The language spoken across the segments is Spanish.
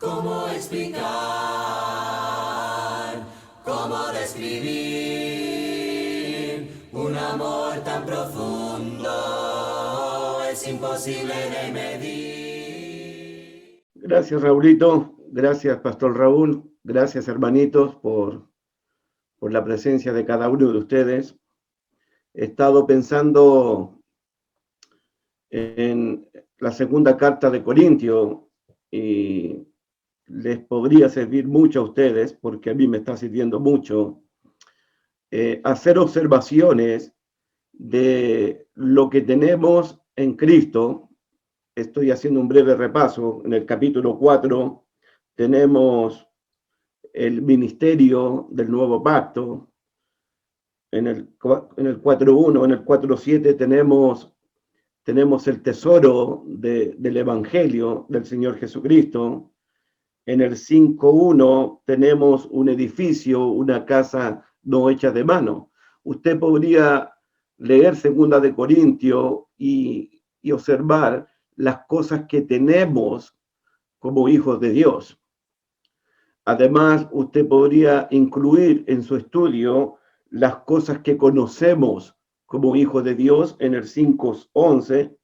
¿Cómo explicar? ¿Cómo describir un amor tan profundo? Es imposible de medir. Gracias, Raulito. Gracias, Pastor Raúl. Gracias, hermanitos, por la presencia de cada uno de ustedes. He estado pensando en la segunda carta de Corintios y les podría servir mucho a ustedes, porque a mí me está sirviendo mucho, hacer observaciones de lo que tenemos en Cristo. Estoy haciendo un breve repaso. En el capítulo 4 tenemos el ministerio del nuevo pacto. En el 4.1, en el 4.7 tenemos el tesoro del Evangelio del Señor Jesucristo. En el 5.1 tenemos un edificio, una casa no hecha de mano. Usted podría leer 2 de Corintios y observar las cosas que tenemos como hijos de Dios. Además, usted podría incluir en su estudio las cosas que conocemos como hijos de Dios en el 5.11,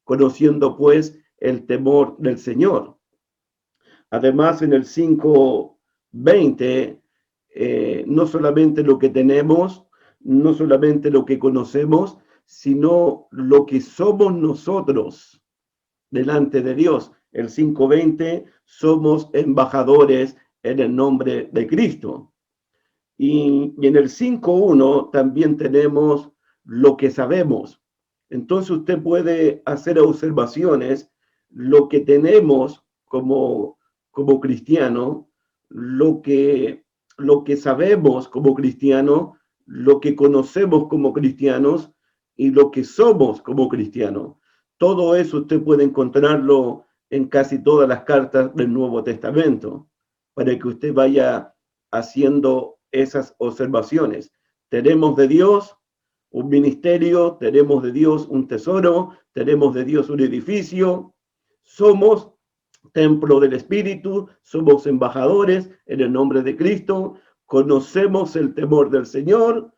conociendo pues el temor del Señor. Además, en el 5.20, no solamente lo que tenemos, no solamente lo que conocemos, sino lo que somos nosotros delante de Dios. El 5.20, somos embajadores en el nombre de Cristo. Y en el 5.1 también tenemos lo que sabemos. Entonces usted puede hacer observaciones, lo que tenemos como cristiano, lo que sabemos como cristiano, lo que conocemos como cristianos y lo que somos como cristianos. Todo eso usted puede encontrarlo en casi todas las cartas del Nuevo Testamento, para que usted vaya haciendo esas observaciones. Tenemos de Dios un ministerio, tenemos de Dios un tesoro, tenemos de Dios un edificio, somos templo del Espíritu, somos embajadores en el nombre de Cristo, conocemos el temor del Señor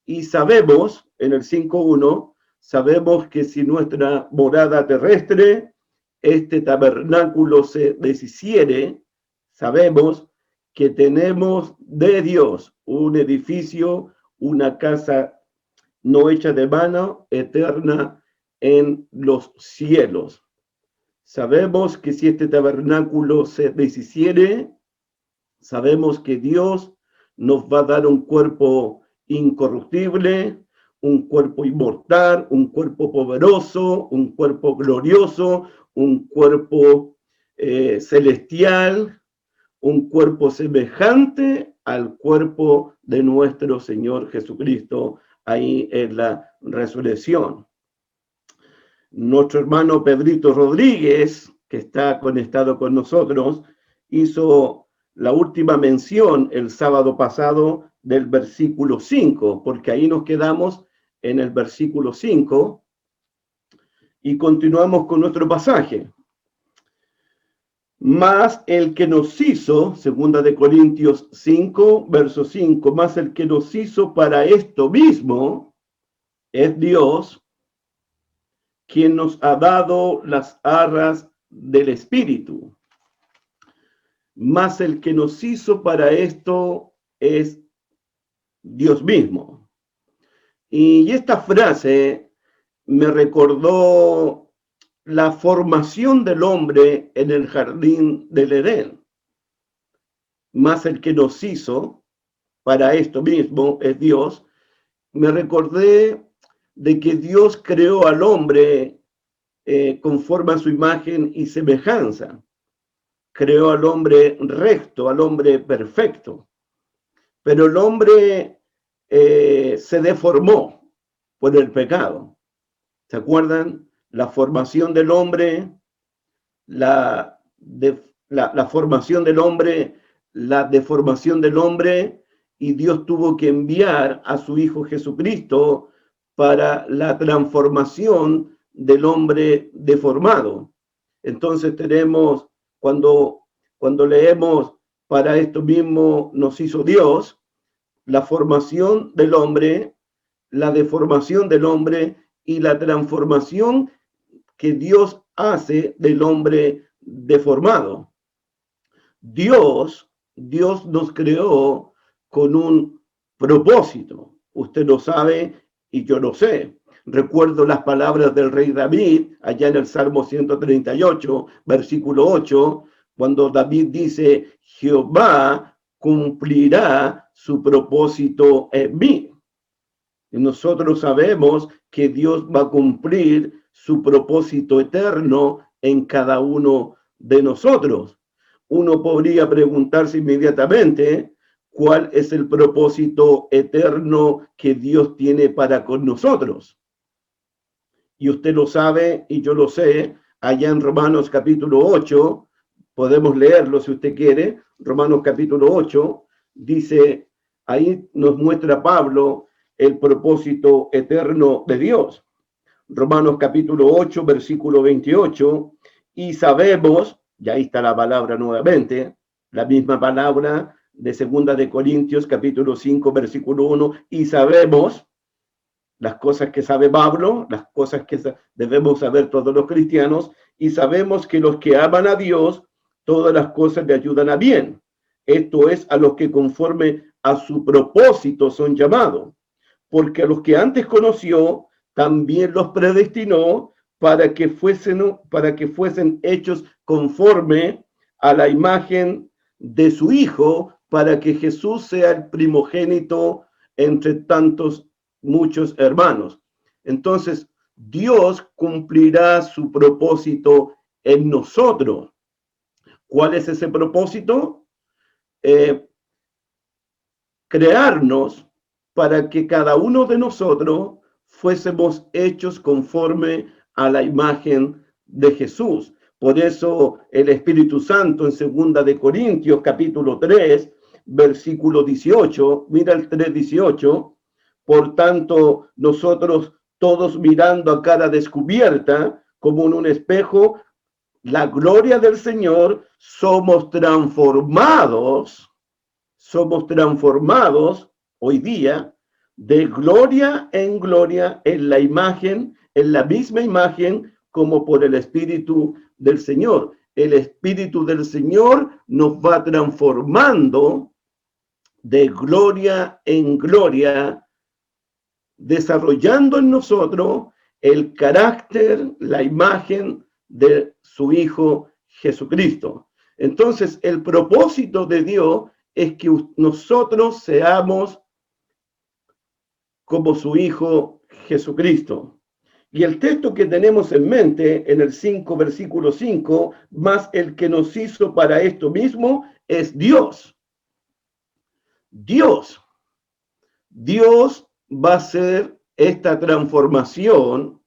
y sabemos, en el 5.1, sabemos que si nuestra morada terrestre, este tabernáculo se deshiciere, sabemos que tenemos de Dios un edificio, una casa no hecha de mano, eterna en los cielos. Sabemos que si este tabernáculo se deshiciere, sabemos que Dios nos va a dar un cuerpo incorruptible, un cuerpo inmortal, un cuerpo poderoso, un cuerpo glorioso, un cuerpo celestial, un cuerpo semejante al cuerpo de nuestro Señor Jesucristo ahí en la resurrección. Nuestro hermano Pedrito Rodríguez, que está conectado con nosotros, hizo la última mención el sábado pasado del versículo 5, porque ahí nos quedamos en el versículo 5 y continuamos con nuestro pasaje. Más el que nos hizo, 2 de Corintios 5, verso 5, más el que nos hizo para esto mismo es Dios, quien nos ha dado las arras del Espíritu. Más el que nos hizo para esto es Dios mismo. Y esta frase me recordó la formación del hombre en el jardín del Edén. Más el que nos hizo para esto mismo es Dios. Me recordé de que Dios creó al hombre conforme a su imagen y semejanza. Creó al hombre recto, al hombre perfecto. Pero el hombre se deformó por el pecado. ¿Se acuerdan? La formación del hombre, la formación del hombre, la deformación del hombre, y Dios tuvo que enviar a su Hijo Jesucristo para la transformación del hombre deformado. Entonces tenemos, cuando cuando leemos para esto mismo nos hizo Dios, la formación del hombre, la deformación del hombre y la transformación que Dios hace del hombre deformado. Dios nos creó con un propósito. Usted lo sabe y yo lo sé. Recuerdo las palabras del rey David allá en el Salmo 138, versículo 8, cuando David dice, Jehová cumplirá su propósito en mí. Y nosotros sabemos que Dios va a cumplir su propósito eterno en cada uno de nosotros. Uno podría preguntarse inmediatamente cuál es el propósito eterno que Dios tiene para con nosotros. Y usted lo sabe y yo lo sé, allá en Romanos capítulo 8, podemos leerlo si usted quiere, Romanos capítulo 8, dice, ahí nos muestra Pablo el propósito eterno de Dios. Romanos capítulo 8, versículo 28, y sabemos, y ahí está la palabra nuevamente, la misma palabra de segunda de Corintios capítulo 5, versículo 1, y sabemos las cosas que sabe Pablo, las cosas que debemos saber todos los cristianos, y sabemos que los que aman a Dios, todas las cosas le ayudan a bien. Esto es a los que conforme a su propósito son llamados, porque a los que antes conoció, también los predestinó para que fuesen hechos conforme a la imagen de su Hijo, para que Jesús sea el primogénito entre tantos muchos hermanos. Entonces, Dios cumplirá su propósito en nosotros. ¿Cuál es ese propósito? Crearnos para que cada uno de nosotros fuésemos hechos conforme a la imagen de Jesús. Por eso el Espíritu Santo en 2 de Corintios capítulo 3, versículo 18, mira el 3:18, por tanto nosotros todos mirando a cara descubierta como en un espejo la gloria del Señor, somos transformados hoy día de gloria en gloria en la imagen, en la misma imagen como por el Espíritu del Señor. El Espíritu del Señor nos va transformando de gloria en gloria, desarrollando en nosotros el carácter, la imagen de su Hijo Jesucristo. Entonces, el propósito de Dios es que nosotros seamos como su Hijo Jesucristo. Y el texto que tenemos en mente en el 5, versículo 5, más el que nos hizo para esto mismo, es Dios. Dios va a hacer esta transformación,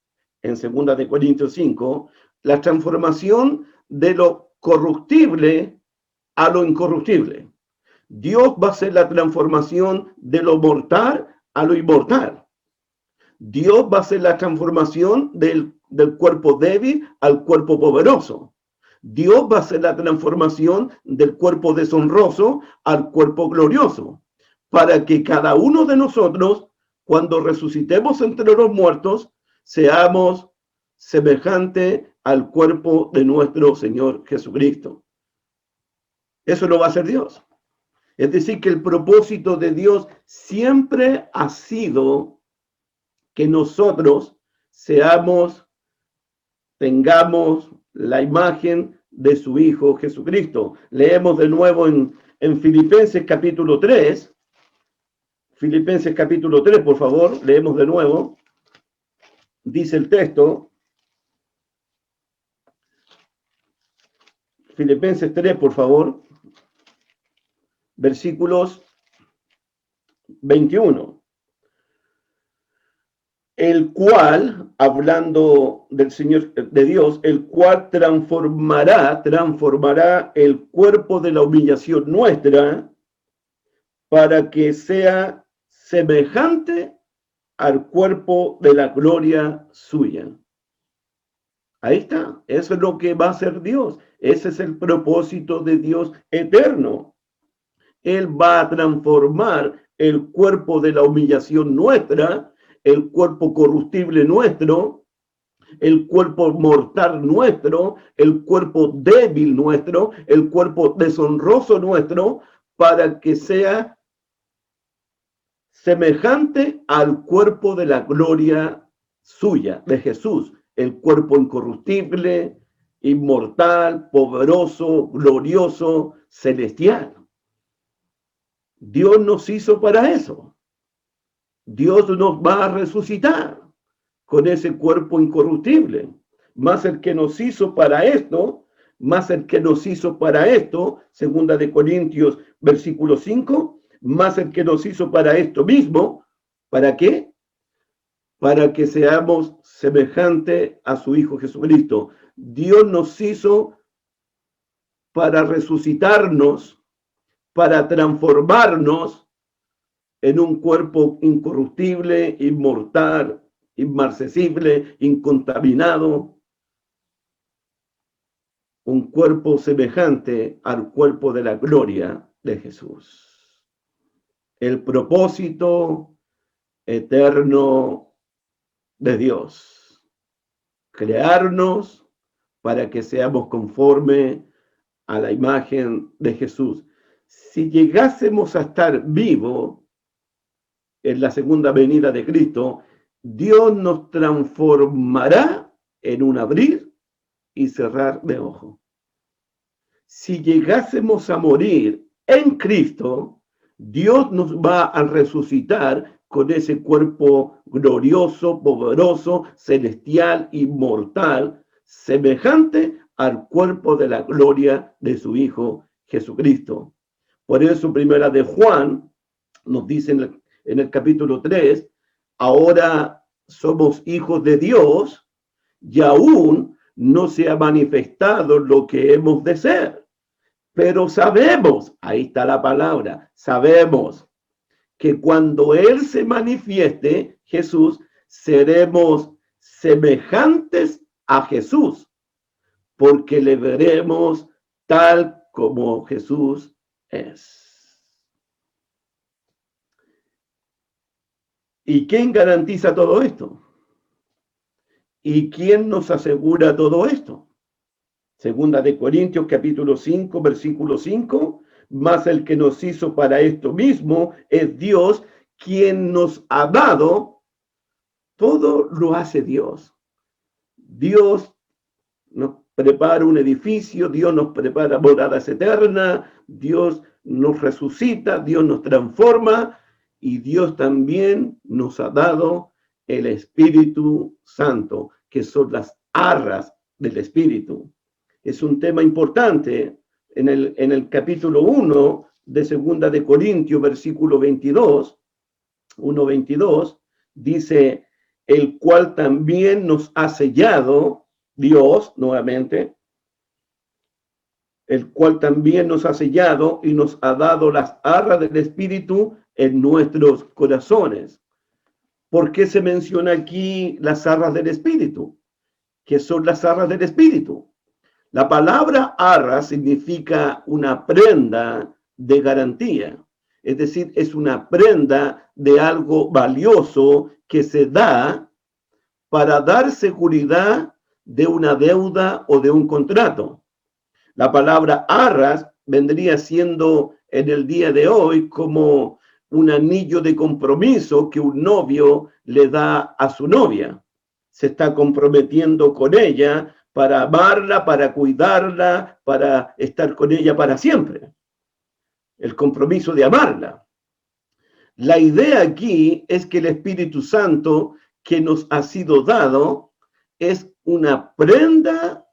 en 2 de Corintios 5, la transformación de lo corruptible a lo incorruptible. Dios va a hacer la transformación de lo mortal a lo inmortal. Dios va a hacer la transformación del cuerpo débil al cuerpo poderoso. Dios va a hacer la transformación del cuerpo deshonroso al cuerpo glorioso, para que cada uno de nosotros, cuando resucitemos entre los muertos, seamos semejantes al cuerpo de nuestro Señor Jesucristo. Eso lo va a hacer Dios. Es decir, que el propósito de Dios siempre ha sido que nosotros tengamos la imagen de su Hijo Jesucristo. Leemos de nuevo en Filipenses capítulo 3. Filipenses capítulo 3, por favor, leemos de nuevo. Dice el texto. Filipenses 3, por favor. Versículos 21. El cual, hablando del Señor, de Dios, el cual transformará el cuerpo de la humillación nuestra para que sea semejante al cuerpo de la gloria suya. Ahí está, eso es lo que va a hacer Dios. Ese es el propósito de Dios eterno. Él va a transformar el cuerpo de la humillación nuestra, el cuerpo corruptible nuestro, el cuerpo mortal nuestro, el cuerpo débil nuestro, el cuerpo deshonroso nuestro, para que sea semejante al cuerpo de la gloria suya, de Jesús, el cuerpo incorruptible, inmortal, poderoso, glorioso, celestial. Dios nos hizo para eso. Dios nos va a resucitar con ese cuerpo incorruptible. Más el que nos hizo para esto, más el que nos hizo para esto, segunda de Corintios, versículo 5, más el que nos hizo para esto mismo. ¿Para qué? Para que seamos semejantes a su Hijo Jesucristo. Dios nos hizo para resucitarnos, para transformarnos en un cuerpo incorruptible, inmortal, inmarcesible, incontaminado, un cuerpo semejante al cuerpo de la gloria de Jesús. El propósito eterno de Dios, crearnos para que seamos conforme a la imagen de Jesús. Si llegásemos a estar vivos en la segunda venida de Cristo, Dios nos transformará en un abrir y cerrar de ojos. Si llegásemos a morir en Cristo, Dios nos va a resucitar con ese cuerpo glorioso, poderoso, celestial, inmortal, semejante al cuerpo de la gloria de su Hijo Jesucristo. Por eso, primera de Juan nos dice en el capítulo 3, ahora somos hijos de Dios y aún no se ha manifestado lo que hemos de ser. Pero sabemos, ahí está la palabra, sabemos que cuando Él se manifieste, Jesús, seremos semejantes a Jesús, porque le veremos tal como Jesús es. ¿Y quién garantiza todo esto? ¿Y quién nos asegura todo esto? Segunda de Corintios capítulo 5, versículo 5, más el que nos hizo para esto mismo es Dios, quien nos ha dado, todo lo hace Dios. Dios nos prepara un edificio, Dios nos prepara moradas eternas, Dios nos resucita, Dios nos transforma y Dios también nos ha dado el Espíritu Santo, que son las arras del Espíritu. Es un tema importante en el capítulo 1 de segunda de Corintios, versículo 22, 1:22, dice, el cual también nos ha sellado, Dios, nuevamente, el cual también nos ha sellado y nos ha dado las arras del Espíritu en nuestros corazones. ¿Por qué se menciona aquí las arras del Espíritu? ¿Qué son las arras del Espíritu? La palabra arra significa una prenda de garantía, es decir, es una prenda de algo valioso que se da para dar seguridad de una deuda o de un contrato. La palabra arras vendría siendo en el día de hoy como un anillo de compromiso que un novio le da a su novia. Se está comprometiendo con ella para amarla, para cuidarla, para estar con ella para siempre. El compromiso de amarla. La idea aquí es que el Espíritu Santo que nos ha sido dado es una prenda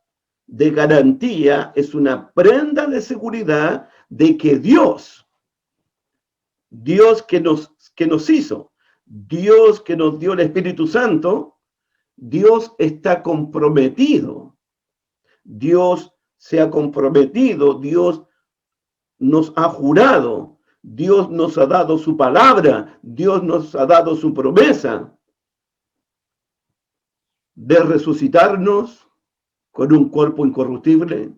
de garantía, es una prenda de seguridad de que Dios que nos hizo, Dios que nos dio el Espíritu Santo, Dios está comprometido. Dios se ha comprometido, Dios nos ha jurado, Dios nos ha dado su palabra, Dios nos ha dado su promesa de resucitarnos con un cuerpo incorruptible,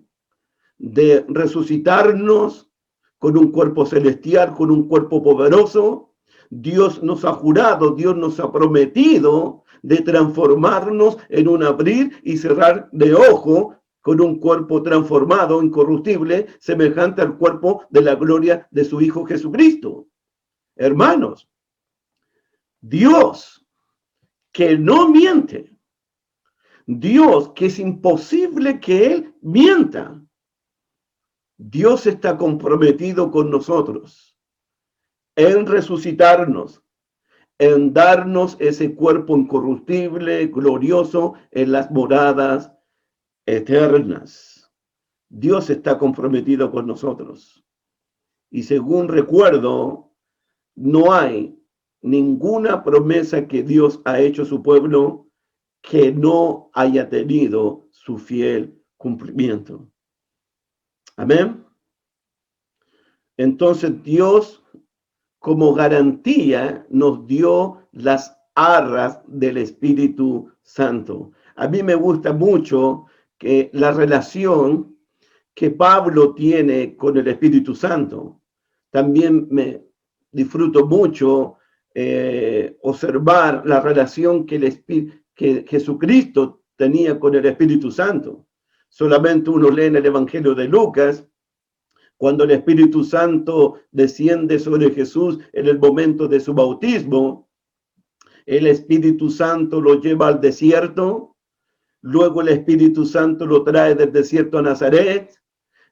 de resucitarnos con un cuerpo celestial, con un cuerpo poderoso. Dios nos ha jurado, Dios nos ha prometido de transformarnos en un abrir y cerrar de ojo con un cuerpo transformado, incorruptible, semejante al cuerpo de la gloria de su Hijo Jesucristo. Hermanos, Dios que no miente, Dios que es imposible que Él mienta, Dios está comprometido con nosotros en resucitarnos, en darnos ese cuerpo incorruptible, glorioso, en las moradas eternas. Dios está comprometido con nosotros. Y según recuerdo, no hay ninguna promesa que Dios ha hecho a su pueblo que no haya tenido su fiel cumplimiento. Amén. Entonces Dios, como garantía, nos dio las arras del Espíritu Santo. A mí me gusta mucho que la relación que Pablo tiene con el Espíritu Santo. También me disfruto mucho observar la relación que Jesucristo tenía con el Espíritu Santo. Solamente uno lee en el Evangelio de Lucas, cuando el Espíritu Santo desciende sobre Jesús en el momento de su bautismo, el Espíritu Santo lo lleva al desierto, luego el Espíritu Santo lo trae del desierto a Nazaret,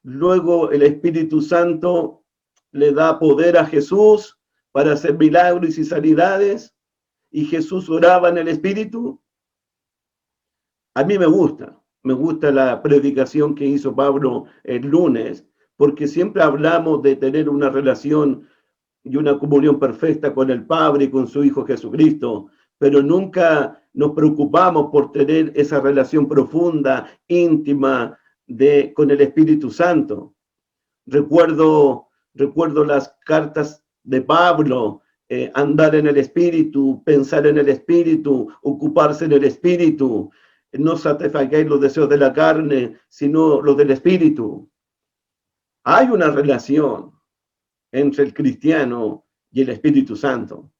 luego el Espíritu Santo le da poder a Jesús para hacer milagros y sanidades, y Jesús oraba en el Espíritu. A mí me gusta la predicación que hizo Pablo el lunes, porque siempre hablamos de tener una relación y una comunión perfecta con el Padre y con su Hijo Jesucristo, pero nunca nos preocupamos por tener esa relación profunda, íntima con el Espíritu Santo. Recuerdo las cartas de Pablo, andar en el Espíritu, pensar en el Espíritu, ocuparse en el Espíritu. No satisfagáis los deseos de la carne, sino los del Espíritu. Hay una relación entre el cristiano y el Espíritu Santo,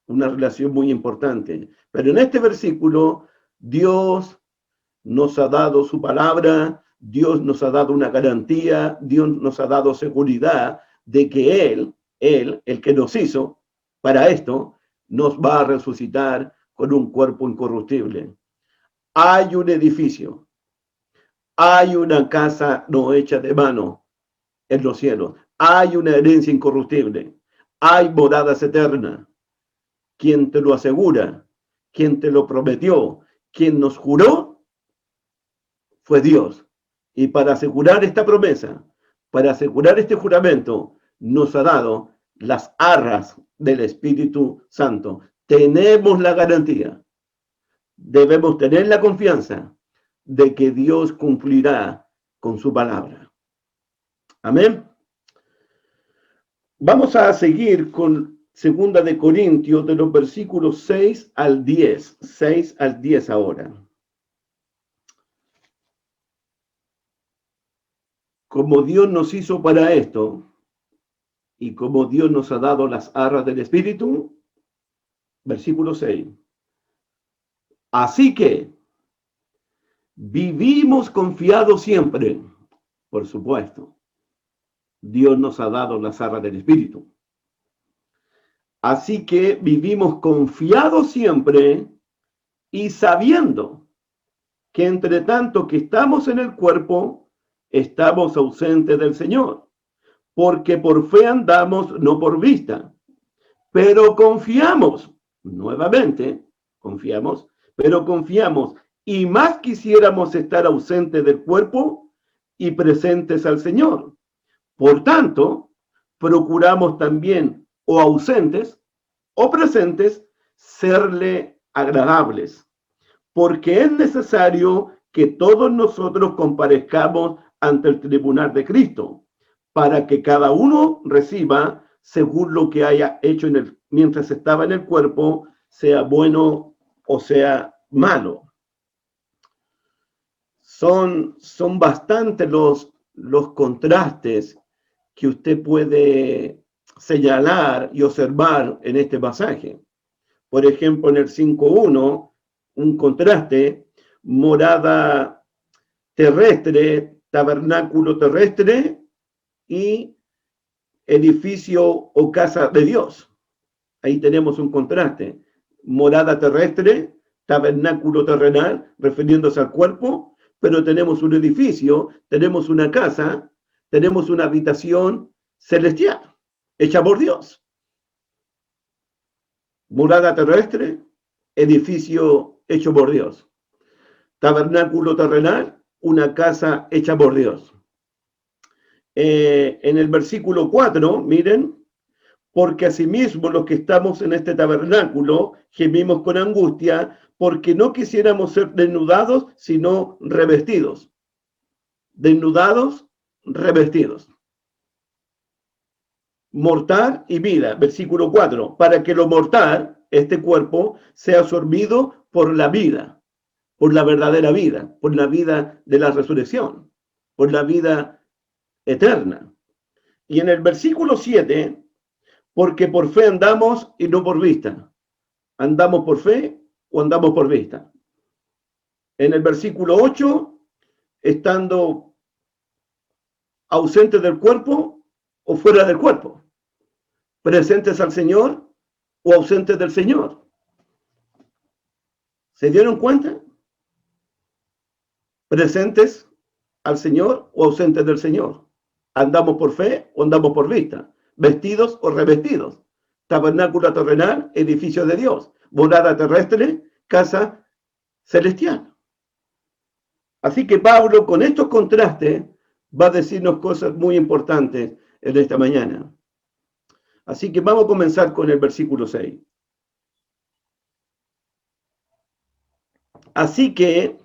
una relación muy importante. Pero en este versículo, Dios nos ha dado su palabra, Dios nos ha dado una garantía, Dios nos ha dado seguridad de que Él, el que nos hizo para esto, nos va a resucitar con un cuerpo incorruptible. Hay un edificio, hay una casa no hecha de mano en los cielos, hay una herencia incorruptible, hay moradas eternas. ¿Quién te lo asegura? ¿Quién te lo prometió? ¿Quién nos juró? Fue Dios. Y para asegurar esta promesa, para asegurar este juramento, nos ha dado las arras del Espíritu Santo. Tenemos la garantía. Debemos tener la confianza de que Dios cumplirá con su palabra. Amén. Vamos a seguir con 2 de Corintios, de los versículos 6 al 10. 6 al 10 ahora. Como Dios nos hizo para esto, y como Dios nos ha dado las arras del Espíritu, versículo 6. Así que vivimos confiados siempre, por supuesto. Dios nos ha dado las arras del Espíritu. Así que vivimos confiados siempre y sabiendo que entre tanto que estamos en el cuerpo, estamos ausentes del Señor, porque por fe andamos, no por vista, pero confiamos, nuevamente, pero confiamos, y más quisiéramos estar ausentes del cuerpo y presentes al Señor. Por tanto, procuramos también, o ausentes o presentes, serle agradables, porque es necesario que todos nosotros comparezcamos ante el tribunal de Cristo, para que cada uno reciba según lo que haya hecho mientras estaba en el cuerpo, sea bueno o sea malo. Son bastantes los contrastes que usted puede señalar y observar en este pasaje. Por ejemplo, en el 5.1, un contraste, morada terrestre, tabernáculo terrestre y edificio o casa de Dios. Ahí tenemos un contraste. Morada terrestre, tabernáculo terrenal, refiriéndose al cuerpo, pero tenemos un edificio, tenemos una casa, tenemos una habitación celestial, hecha por Dios. Morada terrestre, edificio hecho por Dios. Tabernáculo terrenal, una casa hecha por Dios. En el versículo 4, miren, porque asimismo los que estamos en este tabernáculo gemimos con angustia, porque no quisiéramos ser desnudados, sino revestidos. Desnudados, revestidos. Mortal y vida, versículo 4, para que lo mortal, este cuerpo, sea absorbido por la vida, por la verdadera vida, por la vida de la resurrección, por la vida eterna. Y en el versículo 7, porque por fe andamos y no por vista. ¿Andamos por fe o andamos por vista? En el versículo 8, estando ausentes del cuerpo o fuera del cuerpo. Presentes al Señor o ausentes del Señor. ¿Se dieron cuenta? Presentes al Señor o ausentes del Señor. ¿Andamos por fe o andamos por vista? ¿Vestidos o revestidos? Tabernáculo terrenal, edificio de Dios. Morada terrestre, casa celestial. Así que Pablo, con estos contrastes, va a decirnos cosas muy importantes en esta mañana. Así que vamos a comenzar con el versículo 6. Así que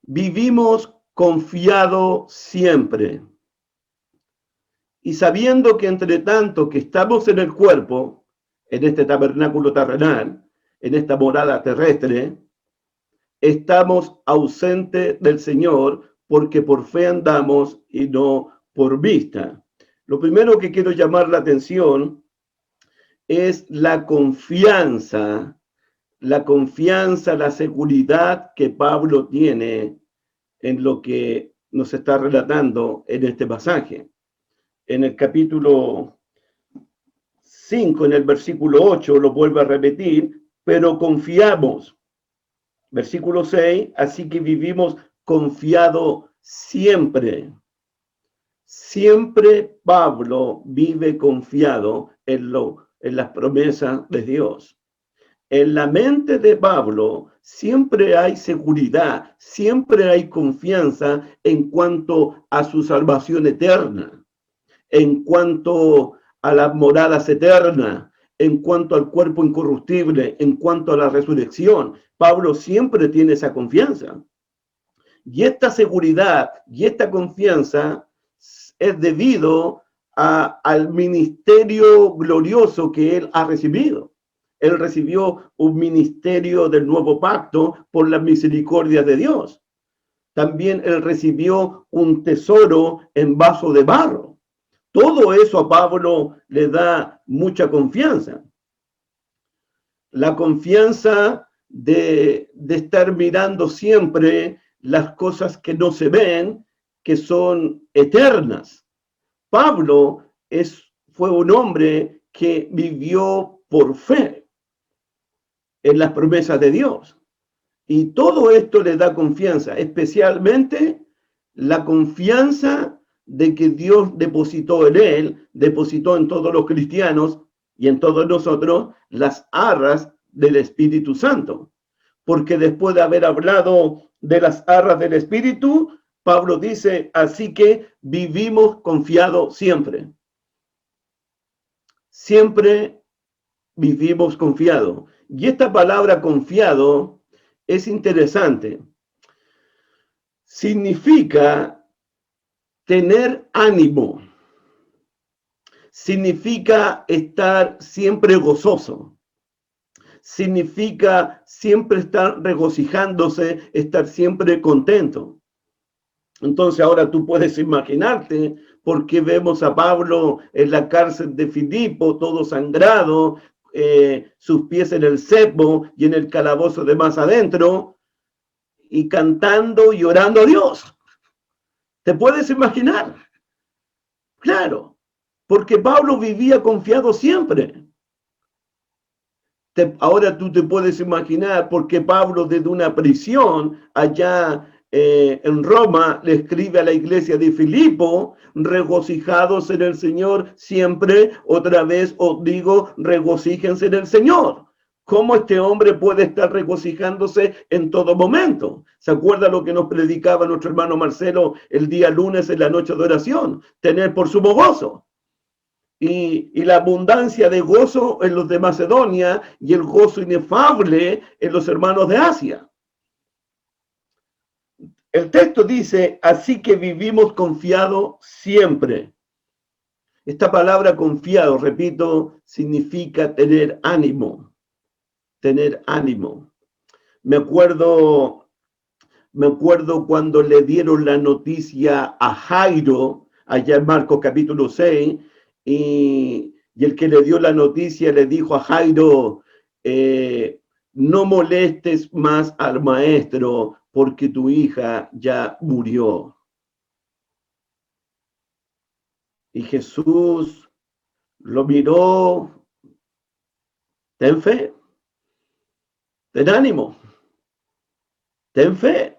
vivimos confiados siempre. Y sabiendo que entre tanto que estamos en el cuerpo, en este tabernáculo terrenal, en esta morada terrestre, estamos ausentes del Señor porque por fe andamos y no por vista. Lo primero que quiero llamar la atención es la confianza, la seguridad que Pablo tiene en lo que nos está relatando en este pasaje. En el capítulo 5, en el versículo 8, lo vuelve a repetir, pero confiamos. Versículo 6, así que vivimos confiado siempre. Siempre Pablo vive confiado en las promesas de Dios. En la mente de Pablo siempre hay seguridad, siempre hay confianza en cuanto a su salvación eterna, en cuanto a las moradas eternas, en cuanto al cuerpo incorruptible, en cuanto a la resurrección. Pablo siempre tiene esa confianza. Y esta seguridad y esta confianza es debido al ministerio glorioso que él ha recibido. Él recibió un ministerio del nuevo pacto por la misericordia de Dios. También él recibió un tesoro en vaso de barro. Todo eso a Pablo le da mucha confianza. La confianza de estar mirando siempre las cosas que no se ven, que son eternas. Pablo fue un hombre que vivió por fe en las promesas de Dios. Y todo esto le da confianza, especialmente la confianza de que Dios depositó en él, depositó en todos los cristianos y en todos nosotros las arras del Espíritu Santo. Porque después de haber hablado de las arras del Espíritu, Pablo dice, así que vivimos confiados siempre. Siempre vivimos confiados. Y esta palabra confiado es interesante. Significa tener ánimo. Significa estar siempre gozoso. Significa siempre estar regocijándose, estar siempre contento. Entonces ahora tú puedes imaginarte por qué vemos a Pablo en la cárcel de Filipo, todo sangrado, sus pies en el cepo y en el calabozo de más adentro, y cantando y orando a Dios. ¿Te puedes imaginar? Claro, porque Pablo vivía confiado siempre. Ahora tú te puedes imaginar por qué Pablo desde una prisión allá en Roma le escribe a la iglesia de Filipo: regocijados en el Señor siempre. Otra vez os digo, regocíjense en el Señor. ¿Cómo este hombre puede estar regocijándose en todo momento? ¿Se acuerda lo que nos predicaba nuestro hermano Marcelo el día lunes en la noche de oración? Tener por sumo gozo. Y la abundancia de gozo en los de Macedonia y el gozo inefable en los hermanos de Asia. El texto dice: así que vivimos confiados siempre. Esta palabra confiado, repito, significa tener ánimo. Tener ánimo. Me acuerdo cuando le dieron la noticia a Jairo, allá en Marcos capítulo 6, y el que le dio la noticia le dijo a Jairo: no molestes más al maestro, porque tu hija ya murió. Y Jesús lo miró: ten fe, ten ánimo, ten fe,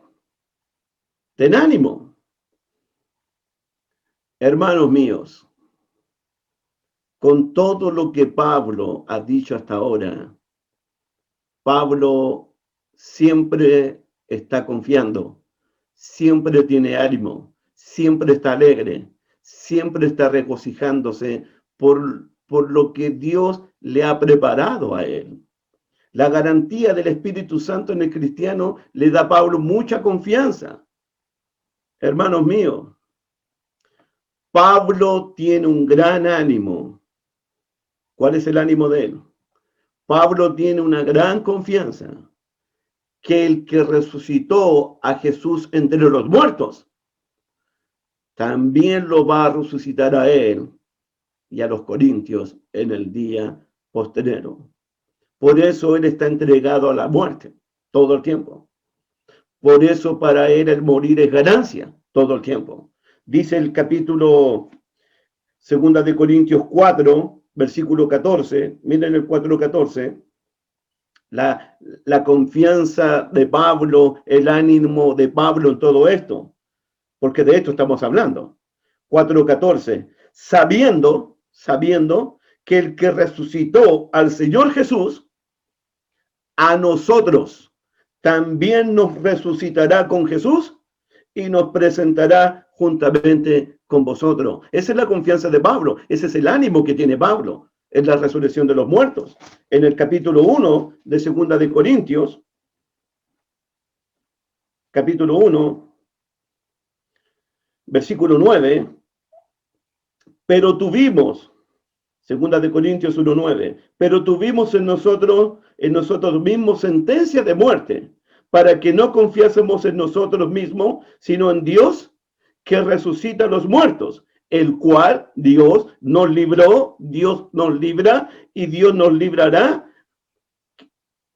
ten ánimo. Hermanos míos, con todo lo que Pablo ha dicho hasta ahora, Pablo siempre está confiando, siempre tiene ánimo, siempre está alegre, siempre está regocijándose por lo que Dios le ha preparado a él. La garantía del Espíritu Santo en el cristiano le da a Pablo mucha confianza. Hermanos míos, Pablo tiene un gran ánimo. ¿Cuál es el ánimo de él? Pablo tiene una gran confianza que el que resucitó a Jesús entre los muertos también lo va a resucitar a él y a los corintios en el día postrero. Por eso él está entregado a la muerte todo el tiempo. Por eso para él el morir es ganancia todo el tiempo. Dice el capítulo 2 de Corintios 4, versículo 14, miren el 4:14, la confianza de Pablo, el ánimo de Pablo en todo esto, porque de esto estamos hablando. 4:14, sabiendo que el que resucitó al Señor Jesús, a nosotros también nos resucitará con Jesús y nos presentará juntamente con vosotros. Esa es la confianza de Pablo, ese es el ánimo que tiene Pablo en la resurrección de los muertos. En el capítulo 1 de 2 de Corintios, capítulo 1, versículo 9, pero tuvimos, 2 de Corintios 1:9, pero tuvimos en nosotros mismos sentencia de muerte, para que no confiásemos en nosotros mismos, sino en Dios que resucita a los muertos, el cual Dios nos libró, Dios nos libra y Dios nos librará,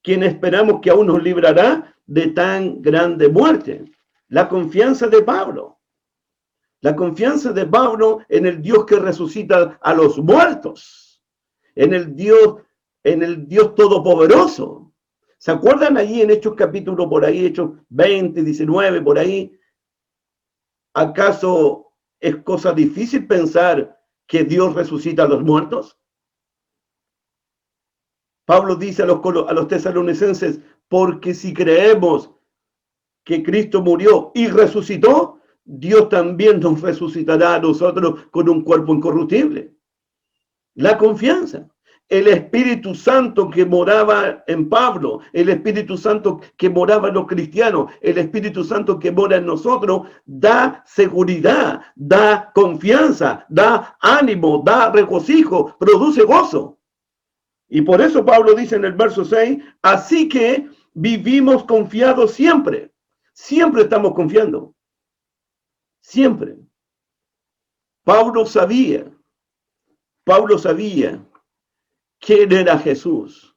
quien esperamos que aún nos librará de tan grande muerte. La confianza de Pablo. La confianza de Pablo en el Dios que resucita a los muertos, en el Dios todopoderoso. ¿Se acuerdan ahí en Hechos capítulo por ahí, Hechos 20, 19, por ahí? ¿Acaso es cosa difícil pensar que Dios resucita a los muertos? Pablo dice a los tesalonicenses: porque si creemos que Cristo murió y resucitó, Dios también nos resucitará a nosotros con un cuerpo incorruptible. La confianza. El Espíritu Santo que moraba en Pablo, el Espíritu Santo que moraba en los cristianos, el Espíritu Santo que mora en nosotros, da seguridad, da confianza, da ánimo, da regocijo, produce gozo. Y por eso Pablo dice en el verso 6, así que vivimos confiados siempre. Siempre estamos confiando. Siempre. Pablo sabía quién era Jesús.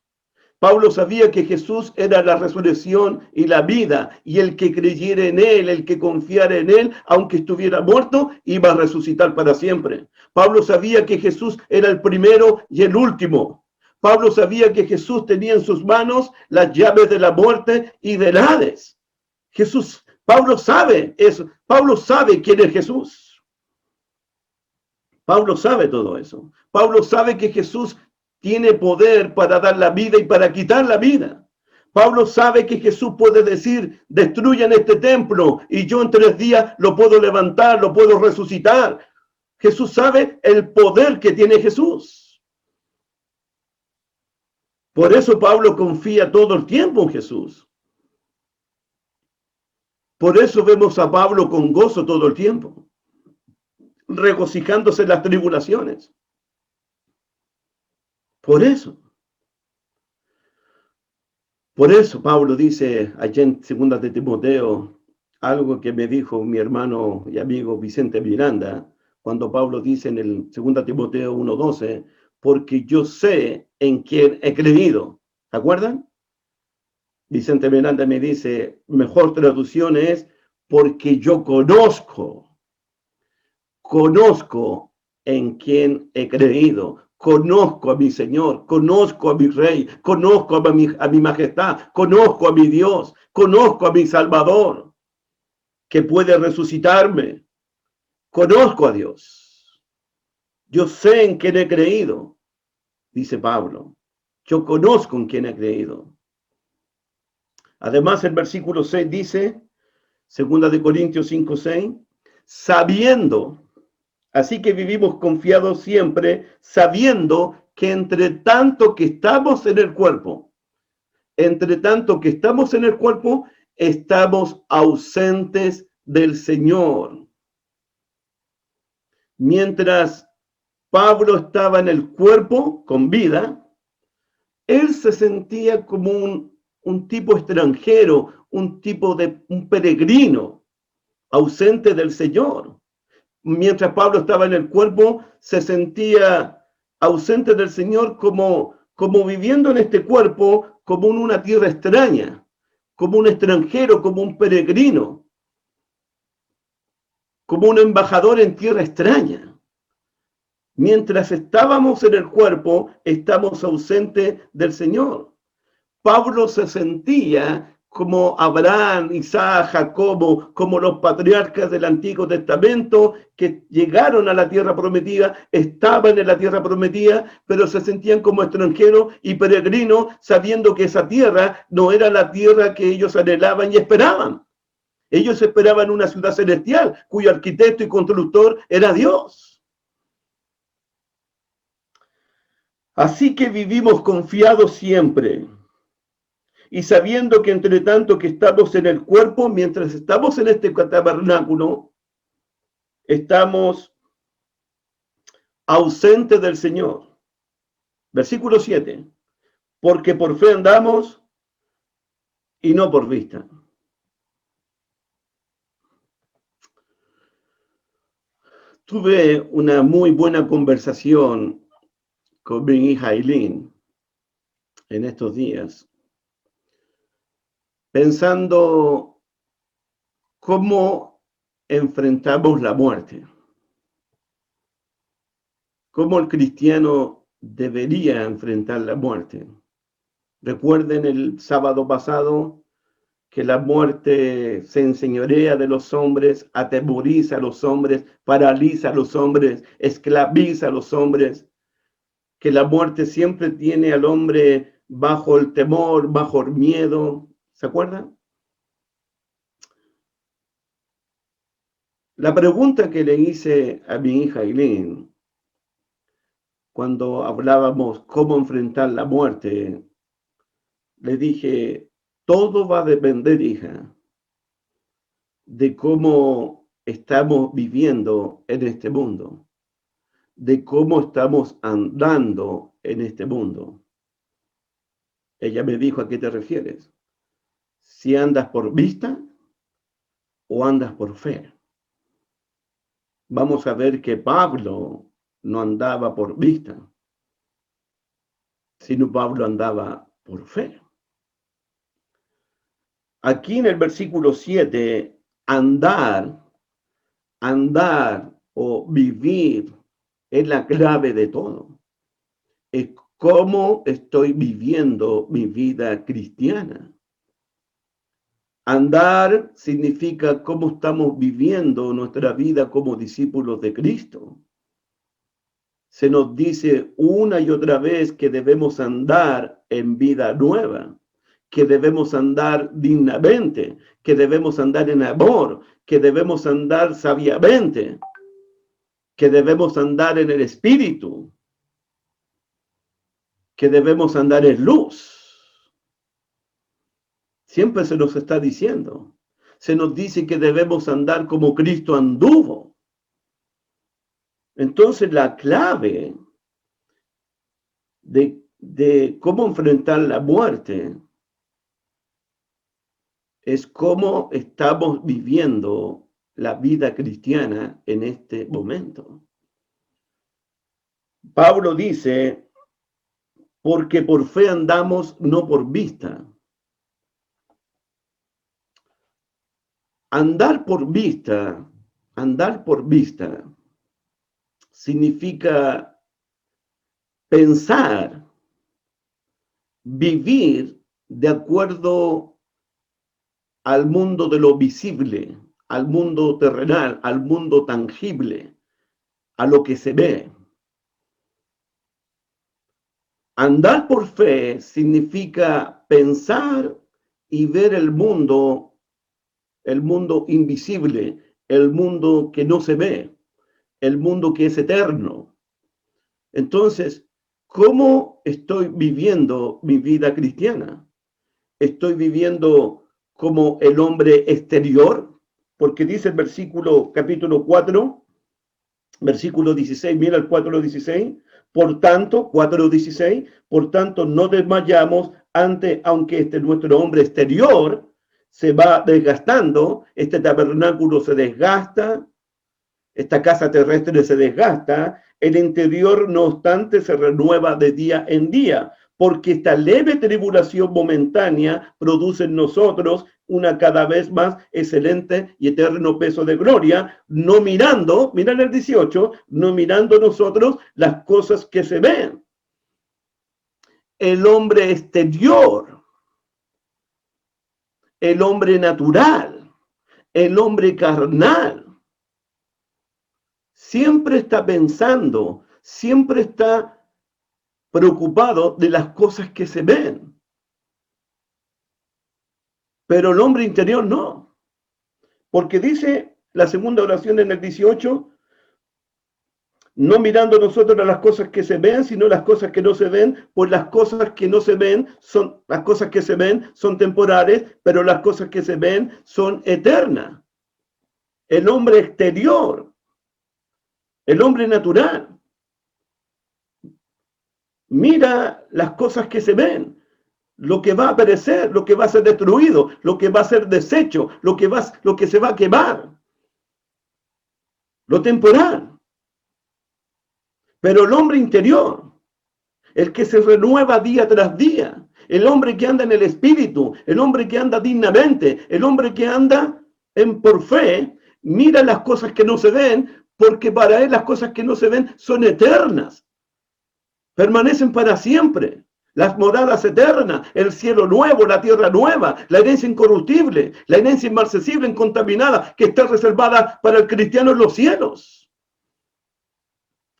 Pablo sabía que Jesús era la resurrección y la vida, y el que creyera en él, el que confiara en él, aunque estuviera muerto, iba a resucitar para siempre. Pablo sabía que Jesús era el primero y el último. Pablo sabía que Jesús tenía en sus manos las llaves de la muerte y del Hades. Pablo sabe eso. Pablo sabe quién es Jesús. Pablo sabe todo eso. Pablo sabe que Jesús tiene poder para dar la vida y para quitar la vida. Pablo sabe que Jesús puede decir, destruyan este templo y yo en 3 días lo puedo levantar, lo puedo resucitar. Jesús sabe el poder que tiene Jesús. Por eso Pablo confía todo el tiempo en Jesús. Por eso vemos a Pablo con gozo todo el tiempo, regocijándose en las tribulaciones. Por eso Pablo dice allá en 2 de Timoteo, algo que me dijo mi hermano y amigo Vicente Miranda, cuando Pablo dice en el 2 Timoteo 1:12, porque yo sé en quién he creído. ¿Se acuerdan? Vicente Miranda me dice, mejor traducción es, porque yo conozco en quién he creído. Conozco a mi Señor, conozco a mi Rey, conozco a mi majestad, conozco a mi Dios, conozco a mi Salvador, que puede resucitarme. Conozco a Dios. Yo sé en quién he creído, dice Pablo. Yo conozco en quién he creído. Además, el versículo 6 dice, 2 Corintios 5:6, sabiendo. Así que vivimos confiados siempre, sabiendo que entre tanto que estamos en el cuerpo, estamos ausentes del Señor. Mientras Pablo estaba en el cuerpo, con vida, él se sentía como un tipo extranjero, un peregrino, ausente del Señor. Mientras Pablo estaba en el cuerpo, se sentía ausente del Señor como viviendo en este cuerpo, como en una tierra extraña, como un extranjero, como un peregrino, como un embajador en tierra extraña. Mientras estábamos en el cuerpo, estamos ausentes del Señor. Pablo se sentía como Abraham, Isaac, Jacobo, como los patriarcas del Antiguo Testamento que llegaron a la tierra prometida, estaban en la tierra prometida, pero se sentían como extranjeros y peregrinos, sabiendo que esa tierra no era la tierra que ellos anhelaban y esperaban. Ellos esperaban una ciudad celestial, cuyo arquitecto y constructor era Dios. Así que vivimos confiados siempre. Y sabiendo que entre tanto que estamos en el cuerpo, mientras estamos en este tabernáculo, estamos ausentes del Señor. Versículo 7. Porque por fe andamos y no por vista. Tuve una muy buena conversación con mi hija Aileen en estos días, pensando cómo enfrentamos la muerte, cómo el cristiano debería enfrentar la muerte. Recuerden el sábado pasado que la muerte se enseñorea de los hombres, atemoriza a los hombres, paraliza a los hombres, esclaviza a los hombres, que la muerte siempre tiene al hombre bajo el temor, bajo el miedo. ¿Se acuerdan? La pregunta que le hice a mi hija Eileen cuando hablábamos cómo enfrentar la muerte, le dije, todo va a depender, hija, de cómo estamos viviendo en este mundo, de cómo estamos andando en este mundo. Ella me dijo, ¿a qué te refieres? ¿Si andas por vista o andas por fe? vamos a ver que Pablo no andaba por vista, sino Pablo andaba por fe. Aquí en el versículo 7, andar o vivir es la clave de todo. Es cómo estoy viviendo mi vida cristiana. Andar significa cómo estamos viviendo nuestra vida como discípulos de Cristo. Se nos dice una y otra vez que debemos andar en vida nueva, que debemos andar dignamente, que debemos andar en amor, que debemos andar sabiamente, que debemos andar en el Espíritu, que debemos andar en luz. Siempre se nos está diciendo. Se nos dice que debemos andar como Cristo anduvo. Entonces la clave de cómo enfrentar la muerte es cómo estamos viviendo la vida cristiana en este momento. Pablo dice, porque por fe andamos, no por vista. Andar por vista, significa pensar, vivir de acuerdo al mundo de lo visible, al mundo terrenal, al mundo tangible, a lo que se ve. Andar por fe significa pensar y ver el mundo invisible, el mundo que no se ve, el mundo que es eterno. Entonces, ¿cómo estoy viviendo mi vida cristiana? ¿Estoy viviendo como el hombre exterior? Porque dice el versículo capítulo 4, versículo 16, mira el 4:16. Por tanto, 4:16, por tanto no desmayamos ante, aunque nuestro hombre exterior se va desgastando, este tabernáculo se desgasta, esta casa terrestre se desgasta, el interior, no obstante, se renueva de día en día, porque esta leve tribulación momentánea produce en nosotros una cada vez más excelente y eterno peso de gloria, no mirando, mira el 18, no mirando nosotros las cosas que se ven. El hombre exterior, el hombre natural, el hombre carnal, siempre está pensando, siempre está preocupado de las cosas que se ven. Pero el hombre interior no. Porque dice la segunda oración en el 18, no mirando nosotros a las cosas que se ven, sino las cosas que no se ven, pues las cosas que no se ven son, las cosas que se ven son temporales, pero las cosas que se ven son eternas. El hombre exterior, el hombre natural, mira las cosas que se ven, lo que va a perecer, lo que va a ser destruido, lo que va a ser deshecho, lo que se va a quemar, lo temporal. Pero el hombre interior, el que se renueva día tras día, el hombre que anda en el espíritu, el hombre que anda dignamente, el hombre que anda por fe, mira las cosas que no se ven, porque para él las cosas que no se ven son eternas, permanecen para siempre. Las moradas eternas, el cielo nuevo, la tierra nueva, la herencia incorruptible, la herencia inmarcesible, incontaminada, que está reservada para el cristiano en los cielos.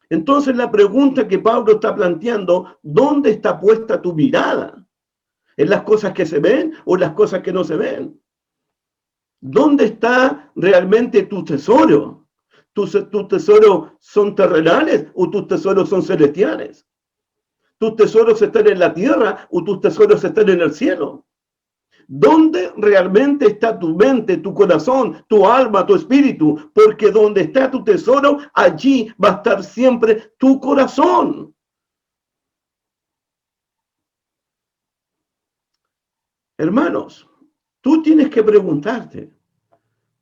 Entonces la pregunta que Pablo está planteando, ¿dónde está puesta tu mirada? ¿En las cosas que se ven o en las cosas que no se ven? ¿Dónde está realmente tu tesoro? ¿Tus tesoros son terrenales o tus tesoros son celestiales? ¿Tus tesoros están en la tierra o tus tesoros están en el cielo? ¿Dónde realmente está tu mente, tu corazón, tu alma, tu espíritu? Porque donde está tu tesoro, allí va a estar siempre tu corazón. Hermanos, tú tienes que preguntarte,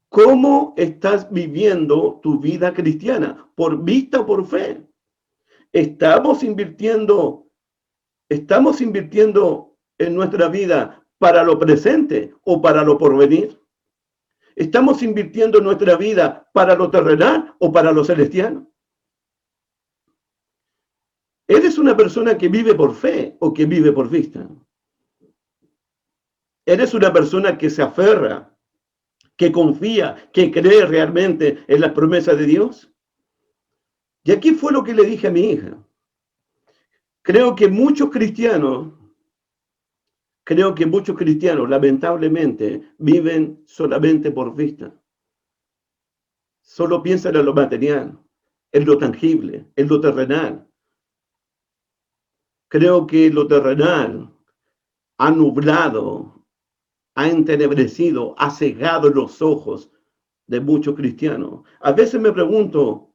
¿Cómo estás viviendo tu vida cristiana? ¿Por vista o por fe? ¿Estamos invirtiendo en nuestra vida para lo presente o para lo porvenir? ¿Estamos invirtiendo nuestra vida para lo terrenal o para lo celestial? ¿Eres una persona que vive por fe o que vive por vista? ¿Eres una persona que se aferra, que confía, que cree realmente en las promesas de Dios? Y aquí fue lo que le dije a mi hija. Creo que muchos cristianos lamentablemente viven solamente por vista. Solo piensan en lo material, en lo tangible, en lo terrenal. Creo que lo terrenal ha nublado, ha entenebrecido, ha cegado los ojos de muchos cristianos. A veces me pregunto,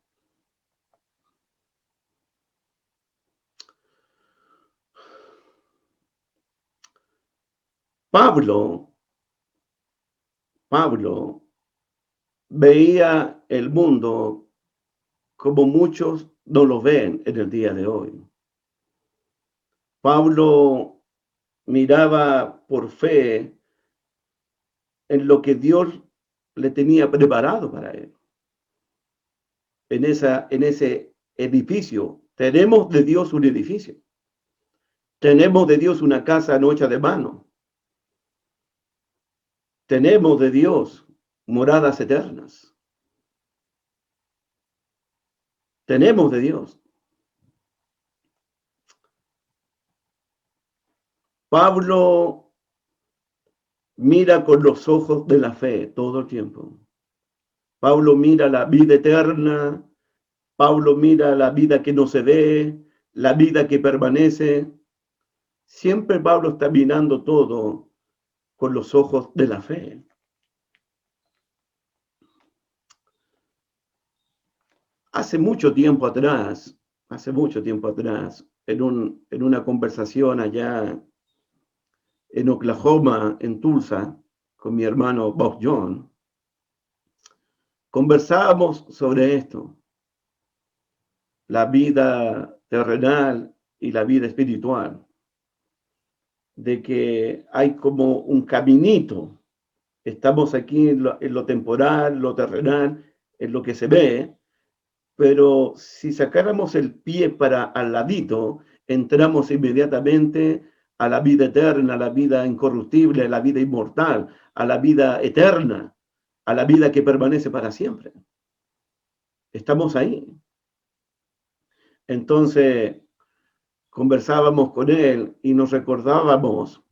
Pablo veía el mundo como muchos no lo ven en el día de hoy. Pablo miraba por fe en lo que Dios le tenía preparado para él. En ese edificio, tenemos de Dios un edificio. Tenemos de Dios una casa no hecha de mano. Tenemos de Dios moradas eternas. Tenemos de Dios. Pablo mira con los ojos de la fe todo el tiempo. Pablo mira la vida eterna. Pablo mira la vida que no se ve, la vida que permanece. Siempre Pablo está mirando todo con los ojos de la fe. Hace mucho tiempo atrás, en una conversación allá en Oklahoma, en Tulsa, con mi hermano Bob John, conversábamos sobre esto, la vida terrenal y la vida espiritual, de que hay como un caminito. Estamos aquí en lo temporal, lo terrenal, en lo que se ve, pero si sacáramos el pie para al ladito, entramos inmediatamente a la vida eterna, a la vida incorruptible, a la vida inmortal, a la vida eterna, a la vida que permanece para siempre. Estamos ahí. Entonces, conversábamos con él y nos recordábamos,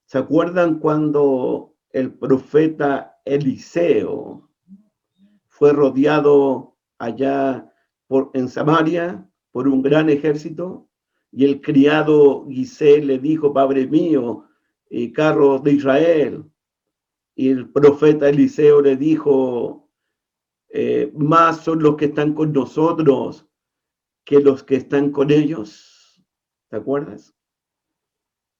¿se acuerdan cuando el profeta Eliseo fue rodeado allá en Samaria por un gran ejército? Y el criado Gisel le dijo, Padre mío, carros de Israel. Y el profeta Eliseo le dijo, más son los que están con nosotros que los que están con ellos. ¿Te acuerdas?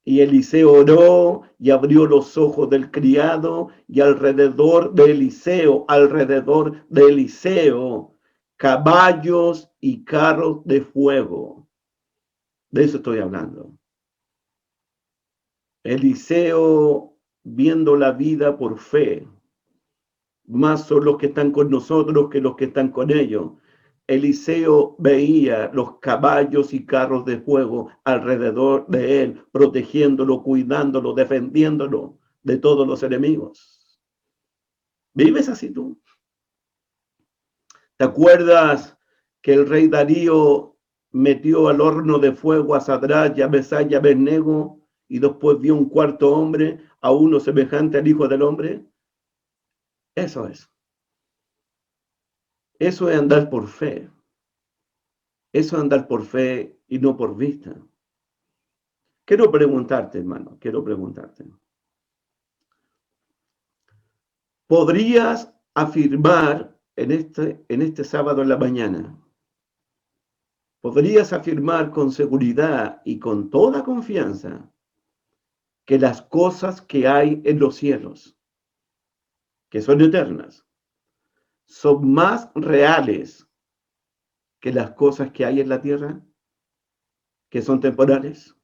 Y Eliseo oró y abrió los ojos del criado, y alrededor de Eliseo, caballos y carros de fuego. De eso estoy hablando. Eliseo viendo la vida por fe. Más son los que están con nosotros que los que están con ellos. Eliseo veía los caballos y carros de fuego alrededor de él, protegiéndolo, cuidándolo, defendiéndolo de todos los enemigos. ¿Vives así tú? ¿Te acuerdas que el rey Darío metió al horno de fuego a Sadrach, a Mesach y a Abednego, y después vio un cuarto hombre, a uno semejante al Hijo del Hombre? Eso es. Eso es andar por fe. Eso es andar por fe y no por vista. Quiero preguntarte, hermano, ¿podrías afirmar en este sábado en la mañana? ¿Podrías afirmar con seguridad y con toda confianza que las cosas que hay en los cielos, que son eternas, son más reales que las cosas que hay en la tierra, que son temporales?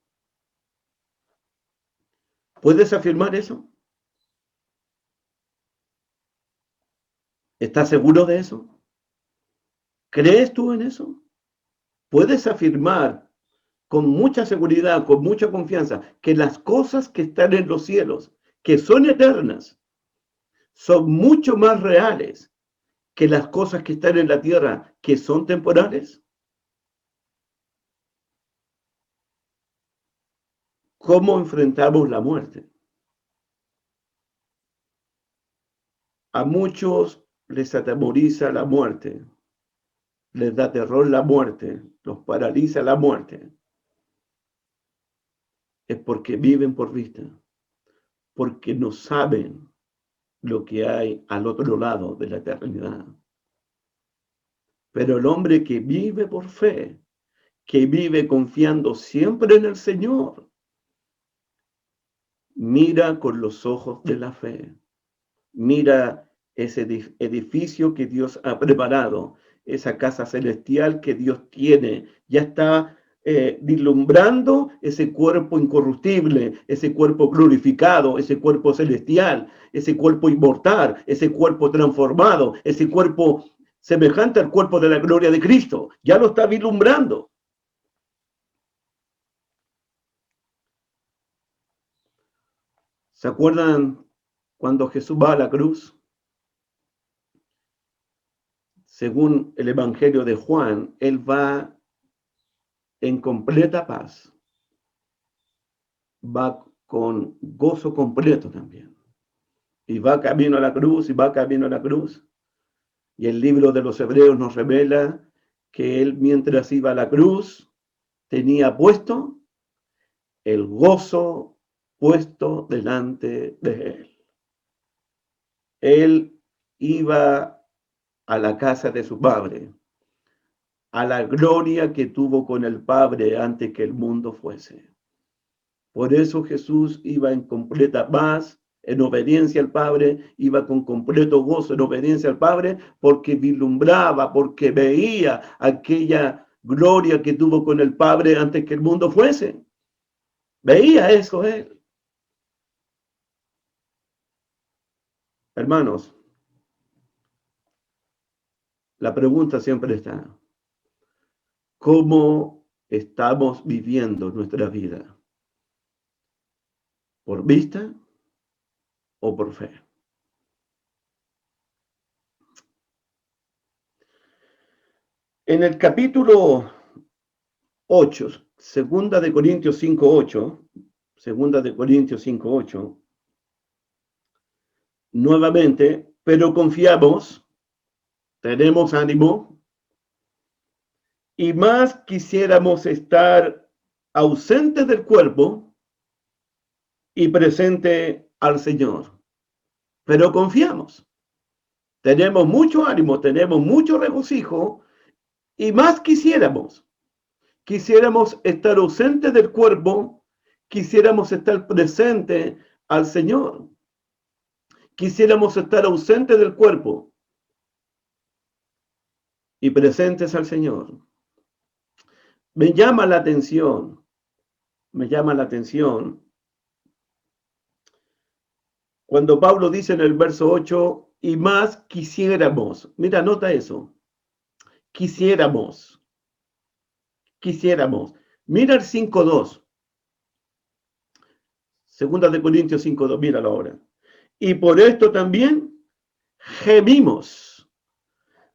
¿Puedes afirmar eso? ¿Estás seguro de eso? ¿Crees tú en eso? ¿Puedes afirmar con mucha seguridad, con mucha confianza, que las cosas que están en los cielos, que son eternas, son mucho más reales que las cosas que están en la tierra, que son temporales? ¿Cómo enfrentamos la muerte? A muchos les atemoriza la muerte, les da terror la muerte, los paraliza la muerte. Es porque viven por vista, porque no saben lo que hay al otro lado de la eternidad. Pero el hombre que vive por fe, que vive confiando siempre en el Señor, mira con los ojos de la fe, mira ese edificio que Dios ha preparado, esa casa celestial que Dios tiene, ya está vislumbrando ese cuerpo incorruptible, ese cuerpo glorificado, ese cuerpo celestial, ese cuerpo inmortal, ese cuerpo transformado, ese cuerpo semejante al cuerpo de la gloria de Cristo. Ya lo está vislumbrando. ¿Se acuerdan cuando Jesús va a la cruz? Según el Evangelio de Juan, él va en completa paz, va con gozo completo también. Y va camino a la cruz, y va camino a la cruz. Y el libro de los Hebreos nos revela que él, mientras iba a la cruz, tenía puesto el gozo puesto delante de él. Él iba a la casa de su padre, a la gloria que tuvo con el Padre antes que el mundo fuese. Por eso Jesús iba en completa paz, en obediencia al Padre, iba con completo gozo en obediencia al Padre, porque vislumbraba, porque veía aquella gloria que tuvo con el Padre antes que el mundo fuese. Veía eso él. Hermanos, la pregunta siempre está: ¿cómo estamos viviendo nuestra vida? ¿Por vista o por fe? En el capítulo 8, segunda de Corintios 5:8, segunda de Corintios 5:8, nuevamente, pero confiamos, tenemos ánimo, y más quisiéramos estar ausentes del cuerpo y presente al Señor. Pero confiamos, tenemos mucho ánimo, tenemos mucho regocijo, y más quisiéramos estar ausentes del cuerpo, quisiéramos estar presente al Señor. Quisiéramos estar ausentes del cuerpo y presentes al Señor. Me llama la atención cuando Pablo dice en el verso 8, y más quisiéramos. Mira, nota eso. Quisiéramos. Mira el 5:2. Segunda de Corintios 5:2, míralo ahora. Y por esto también gemimos,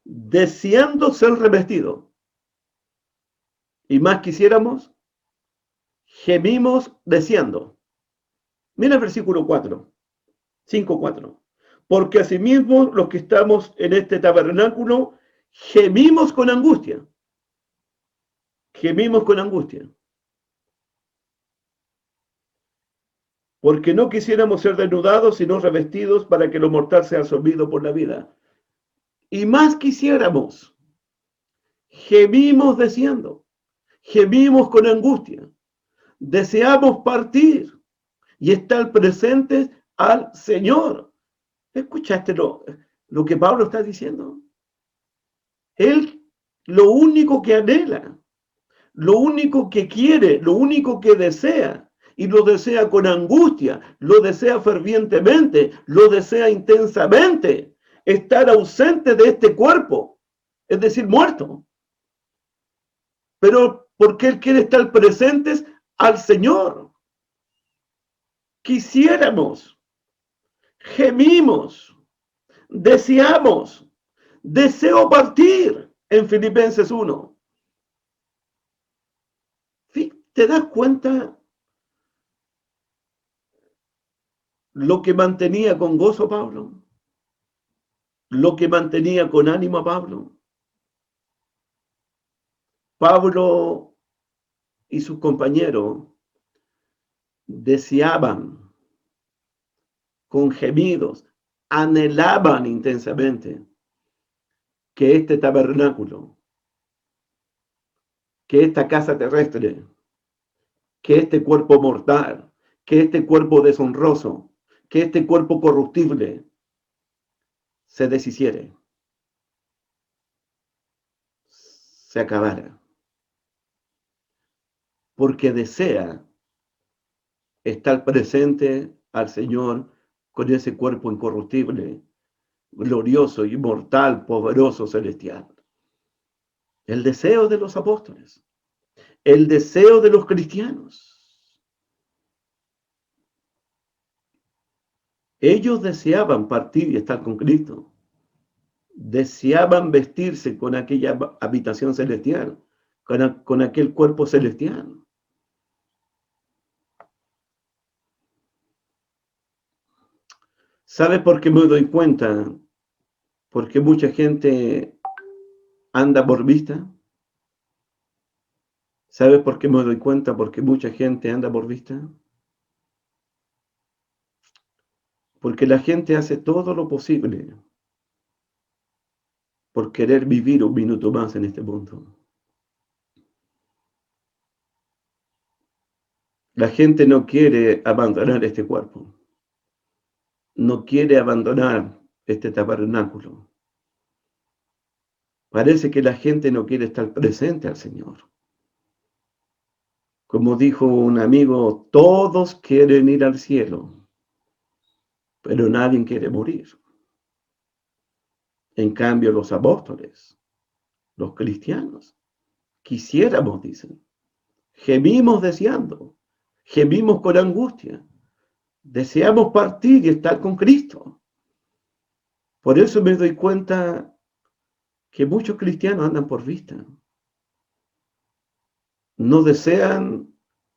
deseando ser revestidos. Y más quisiéramos, gemimos deseando. Mira el versículo 4, 5:4. Porque asimismo los que estamos en este tabernáculo gemimos con angustia. Gemimos con angustia. Porque no quisiéramos ser desnudados, sino revestidos para que lo mortal sea absorbido por la vida. Y más quisiéramos, gemimos deseando, gemimos con angustia, deseamos partir y estar presentes al Señor. ¿Escuchaste lo que Pablo está diciendo? Él lo único que anhela, lo único que quiere, lo único que desea, y lo desea con angustia, lo desea fervientemente, lo desea intensamente, estar ausente de este cuerpo, es decir, muerto. Pero porque Él quiere estar presentes al Señor. Quisiéramos, gemimos, deseamos, deseo partir en Filipenses 1. ¿Te das cuenta lo que mantenía con gozo a Pablo? Lo que mantenía con ánimo a Pablo. Pablo y sus compañeros deseaban con gemidos, anhelaban intensamente que este tabernáculo, que esta casa terrestre, que este cuerpo mortal, que este cuerpo deshonroso, que este cuerpo corruptible se deshiciere, se acabara. Porque desea estar presente al Señor con ese cuerpo incorruptible, glorioso, inmortal, poderoso, celestial. El deseo de los apóstoles, el deseo de los cristianos. Ellos deseaban partir y estar con Cristo. Deseaban vestirse con aquella habitación celestial, con aquel cuerpo celestial. ¿Sabes por qué me doy cuenta? Porque mucha gente anda por vista. ¿Sabes por qué me doy cuenta? Porque mucha gente anda por vista. Porque la gente hace todo lo posible por querer vivir un minuto más en este mundo. La gente no quiere abandonar este cuerpo. No quiere abandonar este tabernáculo. Parece que la gente no quiere estar presente al Señor. Como dijo un amigo, todos quieren ir al cielo, pero nadie quiere morir. En cambio, los apóstoles, los cristianos, quisiéramos, dicen, gemimos deseando, gemimos con angustia, deseamos partir y estar con Cristo. Por eso me doy cuenta que muchos cristianos andan por vista. No desean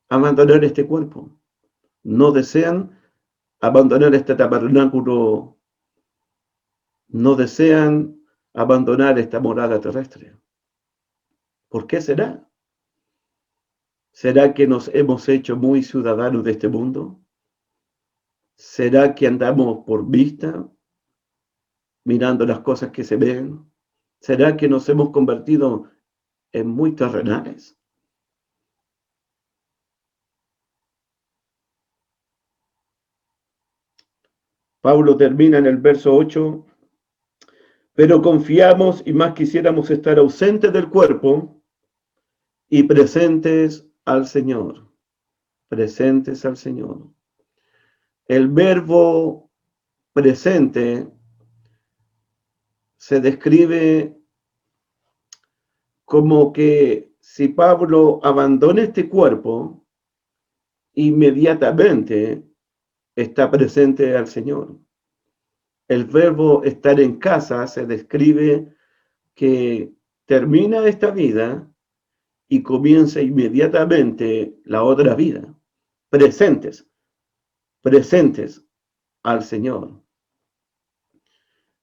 abandonar este cuerpo, no desean abandonar este tabernáculo, no desean abandonar esta morada terrestre. ¿Por qué será? ¿Será que nos hemos hecho muy ciudadanos de este mundo? ¿Será que andamos por vista, mirando las cosas que se ven? ¿Será que nos hemos convertido en muy terrenales? Pablo termina en el verso 8, pero confiamos y más quisiéramos estar ausentes del cuerpo y presentes al Señor. Presentes al Señor. El verbo presente se describe como que si Pablo abandona este cuerpo, inmediatamente está presente al Señor. El verbo estar en casa se describe que termina esta vida y comienza inmediatamente la otra vida. Presentes, presentes al Señor.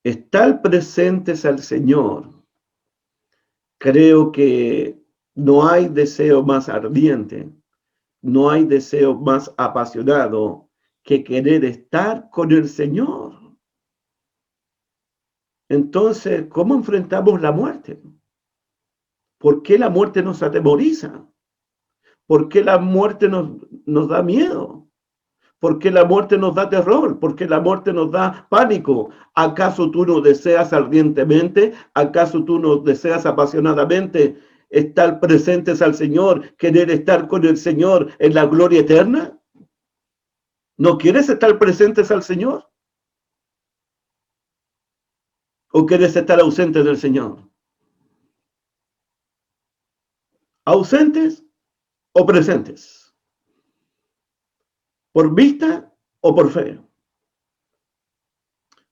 Estar presentes al Señor. Creo que no hay deseo más ardiente, no hay deseo más apasionado que querer estar con el Señor. Entonces, ¿cómo enfrentamos la muerte? ¿Por qué la muerte nos atemoriza? ¿Por qué la muerte nos da miedo? ¿Por qué la muerte nos da terror? ¿Por qué la muerte nos da pánico? ¿Acaso tú no deseas ardientemente? ¿Acaso tú no deseas apasionadamente estar presentes al Señor, querer estar con el Señor en la gloria eterna? ¿No quieres estar presentes al Señor? ¿O quieres estar ausente del Señor? ¿Ausentes o presentes? ¿Por vista o por fe?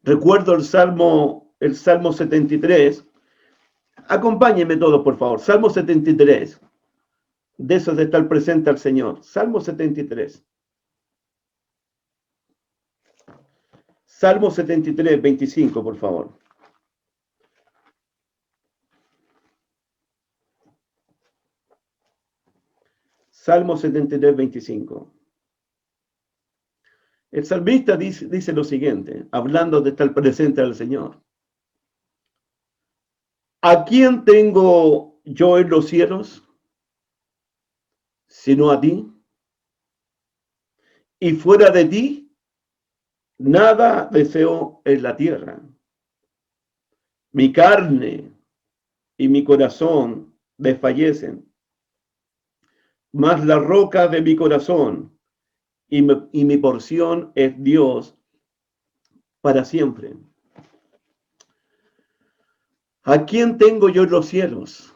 Recuerdo el Salmo 73. Acompáñenme todos, por favor. Salmo 73. De eso de estar presente al Señor. Salmo 73. Salmo 73, 25, por favor. Salmo 73, 25. El salmista dice lo siguiente, hablando de estar presente al Señor. ¿A quién tengo yo en los cielos, sino a ti? Y fuera de ti, nada deseo en la tierra. Mi carne y mi corazón desfallecen, mas la roca de mi corazón y mi porción es Dios para siempre. ¿A quién tengo yo en los cielos?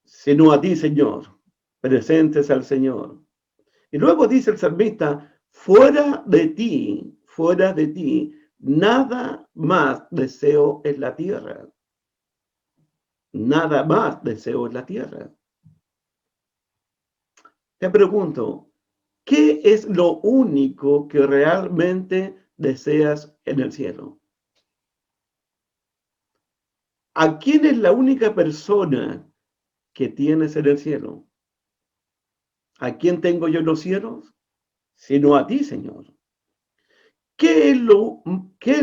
Sino a ti, Señor, presentes al Señor. Y luego dice el salmista, fuera de ti, nada más deseo en la tierra. Nada más deseo en la tierra. Te pregunto, ¿qué es lo único que realmente deseas en el cielo? ¿A quién es la única persona que tienes en el cielo? ¿A quién tengo yo en los cielos? Sino a ti, Señor. ¿Qué es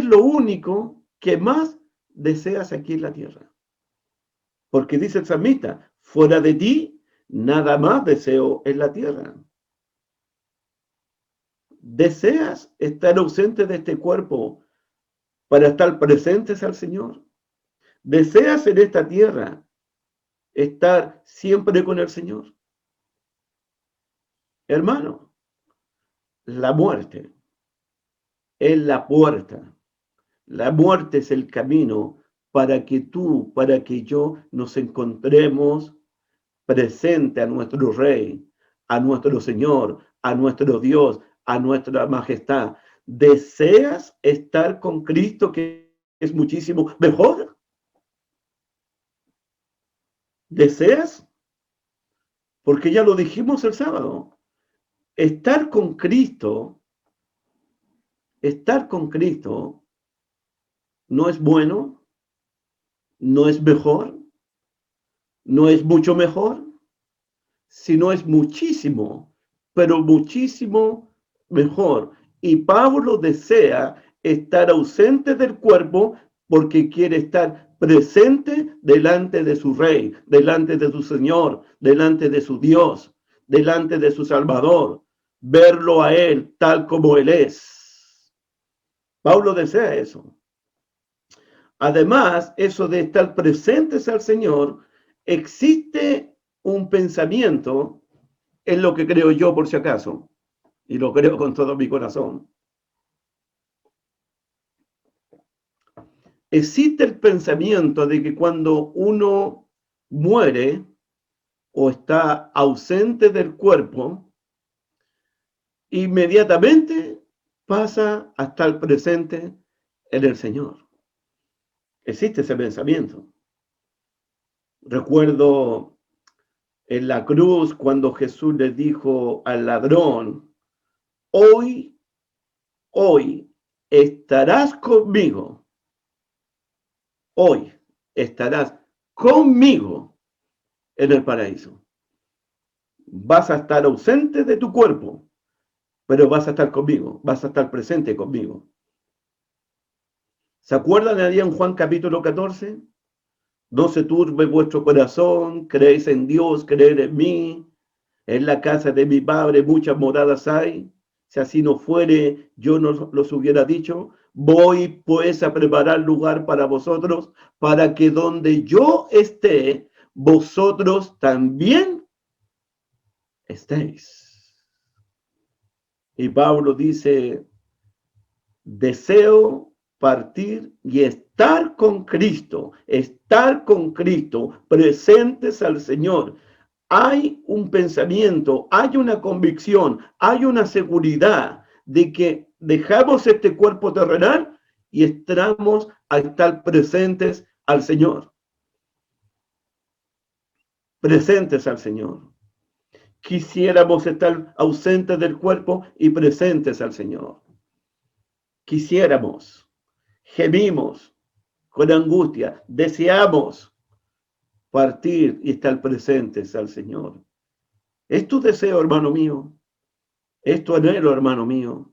lo único que más deseas aquí en la tierra? Porque dice el salmista, fuera de ti, nada más deseo en la tierra. ¿Deseas estar ausente de este cuerpo para estar presentes al Señor? ¿Deseas en esta tierra estar siempre con el Señor? Hermano, la muerte es la puerta. La muerte es el camino para que tú, para que yo nos encontremos presente a nuestro Rey, a nuestro Señor, a nuestro Dios, a nuestra majestad. ¿Deseas estar con Cristo, que es muchísimo mejor? ¿Deseas? Porque ya lo dijimos el sábado. Estar con Cristo no es bueno, no es mejor, no es mucho mejor, sino es muchísimo, pero muchísimo mejor. Y Pablo desea estar ausente del cuerpo porque quiere estar presente delante de su Rey, delante de su Señor, delante de su Dios, delante de su Salvador, verlo a Él tal como Él es. Pablo desea eso. Además, eso de estar presentes al Señor, existe un pensamiento, es lo que creo yo por si acaso, y lo creo con todo mi corazón. Existe el pensamiento de que cuando uno muere o está ausente del cuerpo, inmediatamente pasa a estar presente en el Señor. Existe ese pensamiento. Recuerdo en la cruz cuando Jesús le dijo al ladrón, hoy estarás conmigo. Hoy estarás conmigo en el paraíso. Vas a estar ausente de tu cuerpo, pero vas a estar conmigo, vas a estar presente conmigo. ¿Se acuerdan allá en Juan capítulo 14? No se turbe vuestro corazón, creéis en Dios, creed en mí. En la casa de mi Padre muchas moradas hay. Si así no fuere, yo no los hubiera dicho. Voy pues a preparar lugar para vosotros, para que donde yo esté, vosotros también estéis. Y Pablo dice, deseo partir y estar con Cristo, presentes al Señor. Hay un pensamiento, hay una convicción, hay una seguridad de que dejamos este cuerpo terrenal y entramos a estar presentes al Señor. Presentes al Señor. Quisiéramos estar ausentes del cuerpo y presentes al Señor. Quisiéramos, gemimos con angustia, deseamos partir y estar presentes al Señor. ¿Es tu deseo, hermano mío? ¿Es tu anhelo, hermano mío?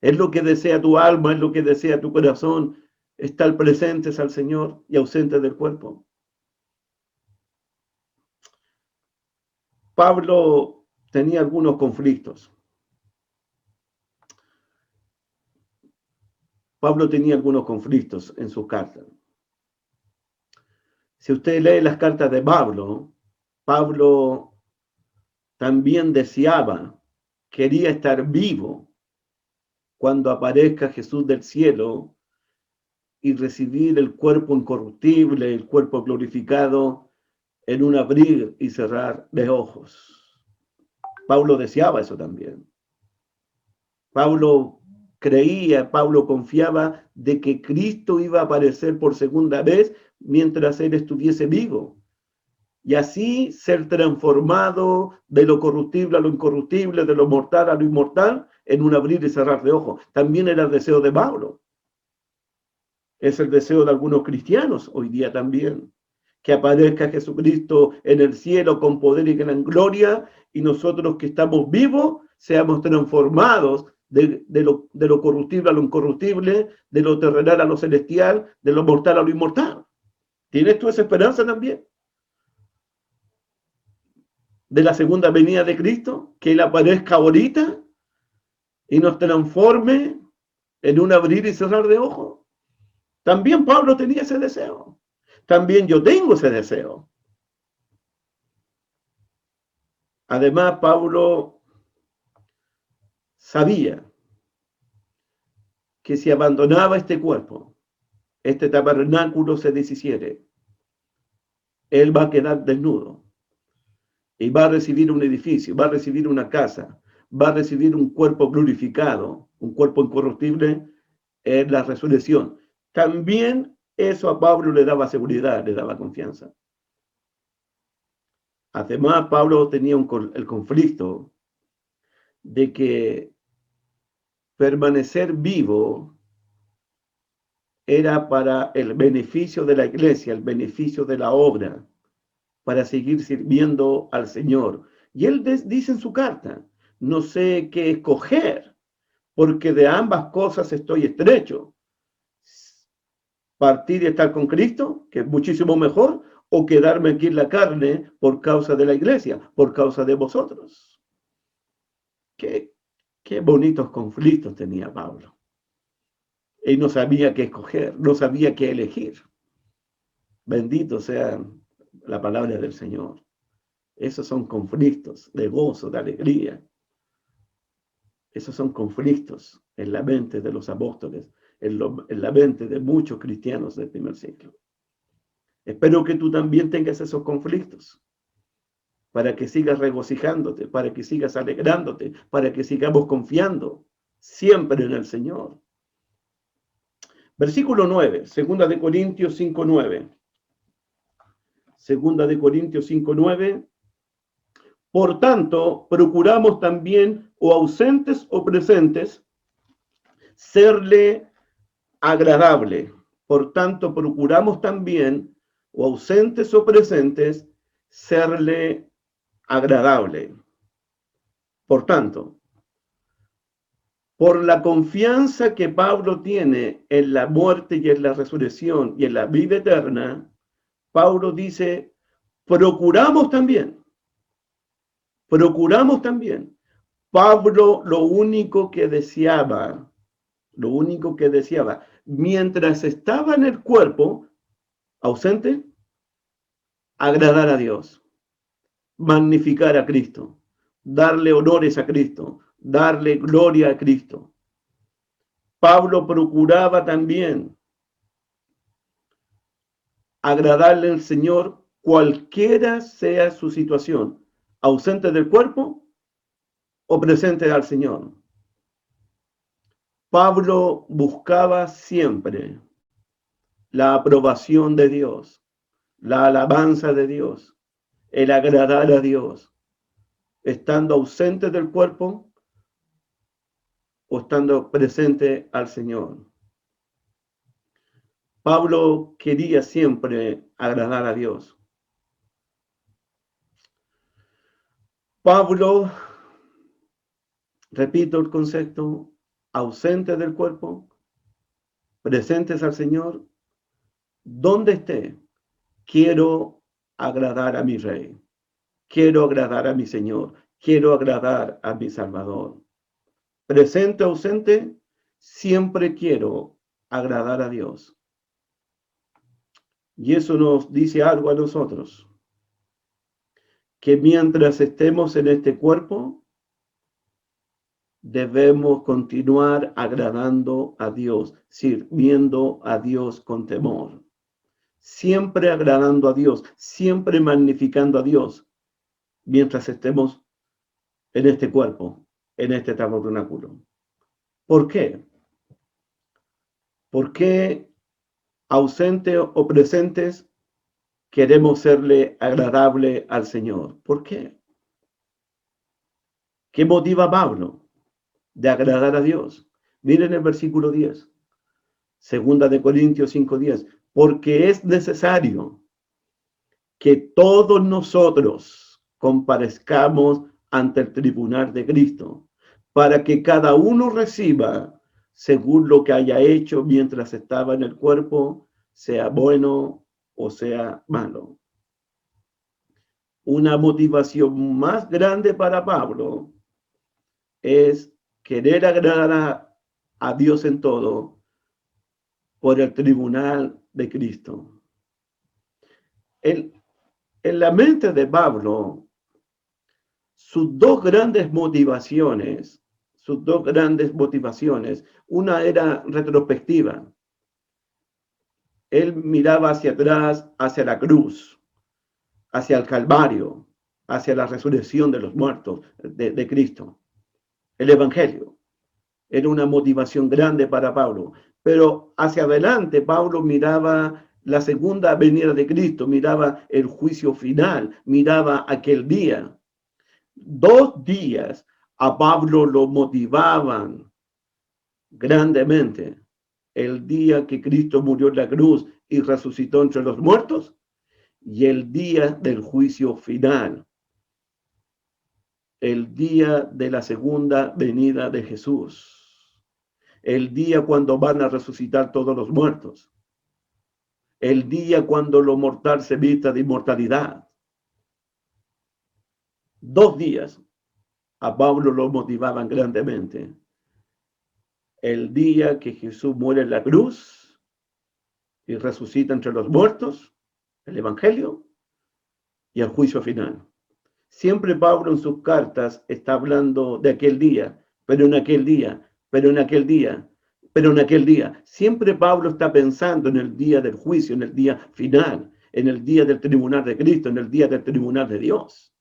¿Es lo que desea tu alma? ¿Es lo que desea tu corazón? Estar presentes al Señor y ausentes del cuerpo. Pablo tenía algunos conflictos. Pablo tenía algunos conflictos en sus cartas. Si usted lee las cartas de Pablo, Pablo también deseaba, quería estar vivo cuando aparezca Jesús del cielo y recibir el cuerpo incorruptible, el cuerpo glorificado en un abrir y cerrar de ojos. Pablo deseaba eso también. Pablo creía, Pablo confiaba de que Cristo iba a aparecer por segunda vez mientras él estuviese vivo. Y así ser transformado de lo corruptible a lo incorruptible, de lo mortal a lo inmortal, en un abrir y cerrar de ojos. También era el deseo de Pablo. Es el deseo de algunos cristianos hoy día también. Que aparezca Jesucristo en el cielo con poder y gran gloria, y nosotros que estamos vivos seamos transformados de lo corruptible a lo incorruptible, de lo terrenal a lo celestial, de lo mortal a lo inmortal. ¿Tienes tú esa esperanza también? De la segunda venida de Cristo, que Él aparezca ahorita y nos transforme en un abrir y cerrar de ojos. También Pablo tenía ese deseo. También yo tengo ese deseo. Además, Pablo sabía que si abandonaba este cuerpo, este tabernáculo se deshiciere, él va a quedar desnudo y va a recibir un edificio, va a recibir una casa, va a recibir un cuerpo glorificado, un cuerpo incorruptible en la resurrección. También eso a Pablo le daba seguridad, le daba confianza. Además, Pablo tenía el conflicto de que permanecer vivo era para el beneficio de la iglesia, el beneficio de la obra, para seguir sirviendo al Señor. Y él dice en su carta, no sé qué escoger, porque de ambas cosas estoy estrecho. Partir y estar con Cristo, que es muchísimo mejor, o quedarme aquí en la carne por causa de la iglesia, por causa de vosotros. Qué bonitos conflictos tenía Pablo. Él no sabía qué escoger, no sabía qué elegir. Bendito sea la palabra del Señor. Esos son conflictos de gozo, de alegría. Esos son conflictos en la mente de los apóstoles, en la mente de muchos cristianos del primer siglo. Espero que tú también tengas esos conflictos, para que sigas regocijándote, para que sigas alegrándote, para que sigamos confiando siempre en el Señor. Versículo 9, 2 de Corintios 5:9. 2 de Corintios 5:9. Por tanto, procuramos también, o ausentes o presentes, serle agradable. Por tanto, procuramos también, o ausentes o presentes, serle agradable. Por tanto, por la confianza que Pablo tiene en la muerte y en la resurrección y en la vida eterna, Pablo dice, procuramos también Pablo lo único que deseaba, mientras estaba en el cuerpo, ausente, agradar a Dios, magnificar a Cristo, darle honores a Cristo, darle gloria a Cristo. Pablo procuraba también agradarle al Señor cualquiera sea su situación, ausente del cuerpo o presente al Señor. Pablo buscaba siempre la aprobación de Dios, la alabanza de Dios, el agradar a Dios, estando ausente del cuerpo o estando presente al Señor. Pablo quería siempre agradar a Dios. Pablo, repito el concepto, ausente del cuerpo, presentes al Señor, donde esté, quiero agradar a mi Rey, quiero agradar a mi Señor, quiero agradar a mi Salvador. Presente o ausente, siempre quiero agradar a Dios. Y eso nos dice algo a nosotros, que mientras estemos en este cuerpo, debemos continuar agradando a Dios, sirviendo a Dios con temor, siempre agradando a Dios, siempre magnificando a Dios, mientras estemos en este cuerpo, en este tabernáculo. ¿Por qué? ¿Por qué ausentes o presentes queremos serle agradable al Señor? ¿Por qué? ¿Qué motiva a Pablo de agradar a Dios? Miren el versículo 10, segunda de Corintios 5:10, porque es necesario que todos nosotros comparezcamos ante el tribunal de Cristo, para que cada uno reciba según lo que haya hecho mientras estaba en el cuerpo, sea bueno o sea malo. Una motivación más grande para Pablo es querer agradar a Dios en todo por el tribunal de Cristo. En la mente de Pablo, sus dos grandes motivaciones, una era retrospectiva. Él miraba hacia atrás, hacia la cruz, hacia el Calvario, hacia la resurrección de los muertos de Cristo. El Evangelio era una motivación grande para Pablo. Pero hacia adelante, Pablo miraba la segunda venida de Cristo, miraba el juicio final, miraba aquel día. 2 días a Pablo lo motivaban grandemente. El día que Cristo murió en la cruz y resucitó entre los muertos, y el día del juicio final, el día de la segunda venida de Jesús, el día cuando van a resucitar todos los muertos, el día cuando lo mortal se vista de inmortalidad. 2 días a Pablo lo motivaban grandemente. El día que Jesús muere en la cruz y resucita entre los muertos, el Evangelio, y el juicio final. Siempre Pablo en sus cartas está hablando de aquel día, pero en aquel día, pero en aquel día, pero en aquel día. Siempre Pablo está pensando en el día del juicio, en el día final, en el día del tribunal de Cristo, en el día del tribunal de Dios.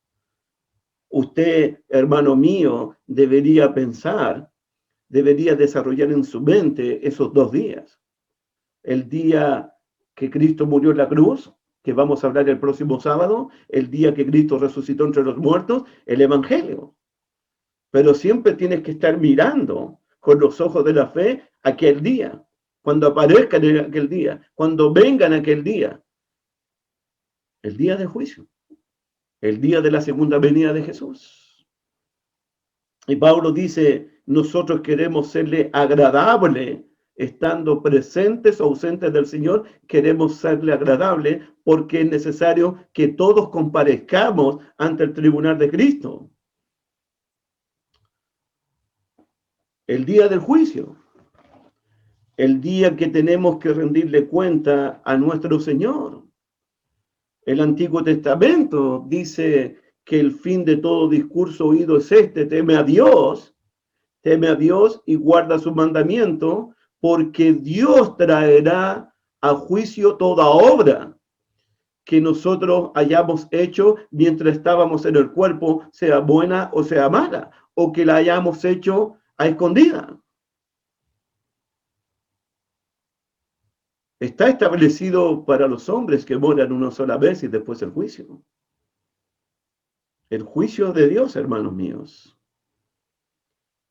Usted, hermano mío, debería pensar, debería desarrollar en su mente esos 2 días. El día que Cristo murió en la cruz, que vamos a hablar el próximo sábado, el día que Cristo resucitó entre los muertos, el Evangelio. Pero siempre tienes que estar mirando con los ojos de la fe aquel día, cuando aparezca en aquel día, cuando venga en aquel día, el día de juicio, el día de la segunda venida de Jesús. Y Pablo dice, nosotros queremos serle agradable, estando presentes o ausentes del Señor, queremos serle agradable porque es necesario que todos comparezcamos ante el tribunal de Cristo. el día del juicio, el día que tenemos que rendirle cuenta a nuestro Señor. El Antiguo Testamento dice que el fin de todo discurso oído es este: teme a Dios y guarda su mandamiento, porque Dios traerá a juicio toda obra que nosotros hayamos hecho mientras estábamos en el cuerpo, sea buena o sea mala, o que la hayamos hecho a escondida. Está establecido para los hombres que moran una sola vez y después el juicio. El juicio de Dios, hermanos míos.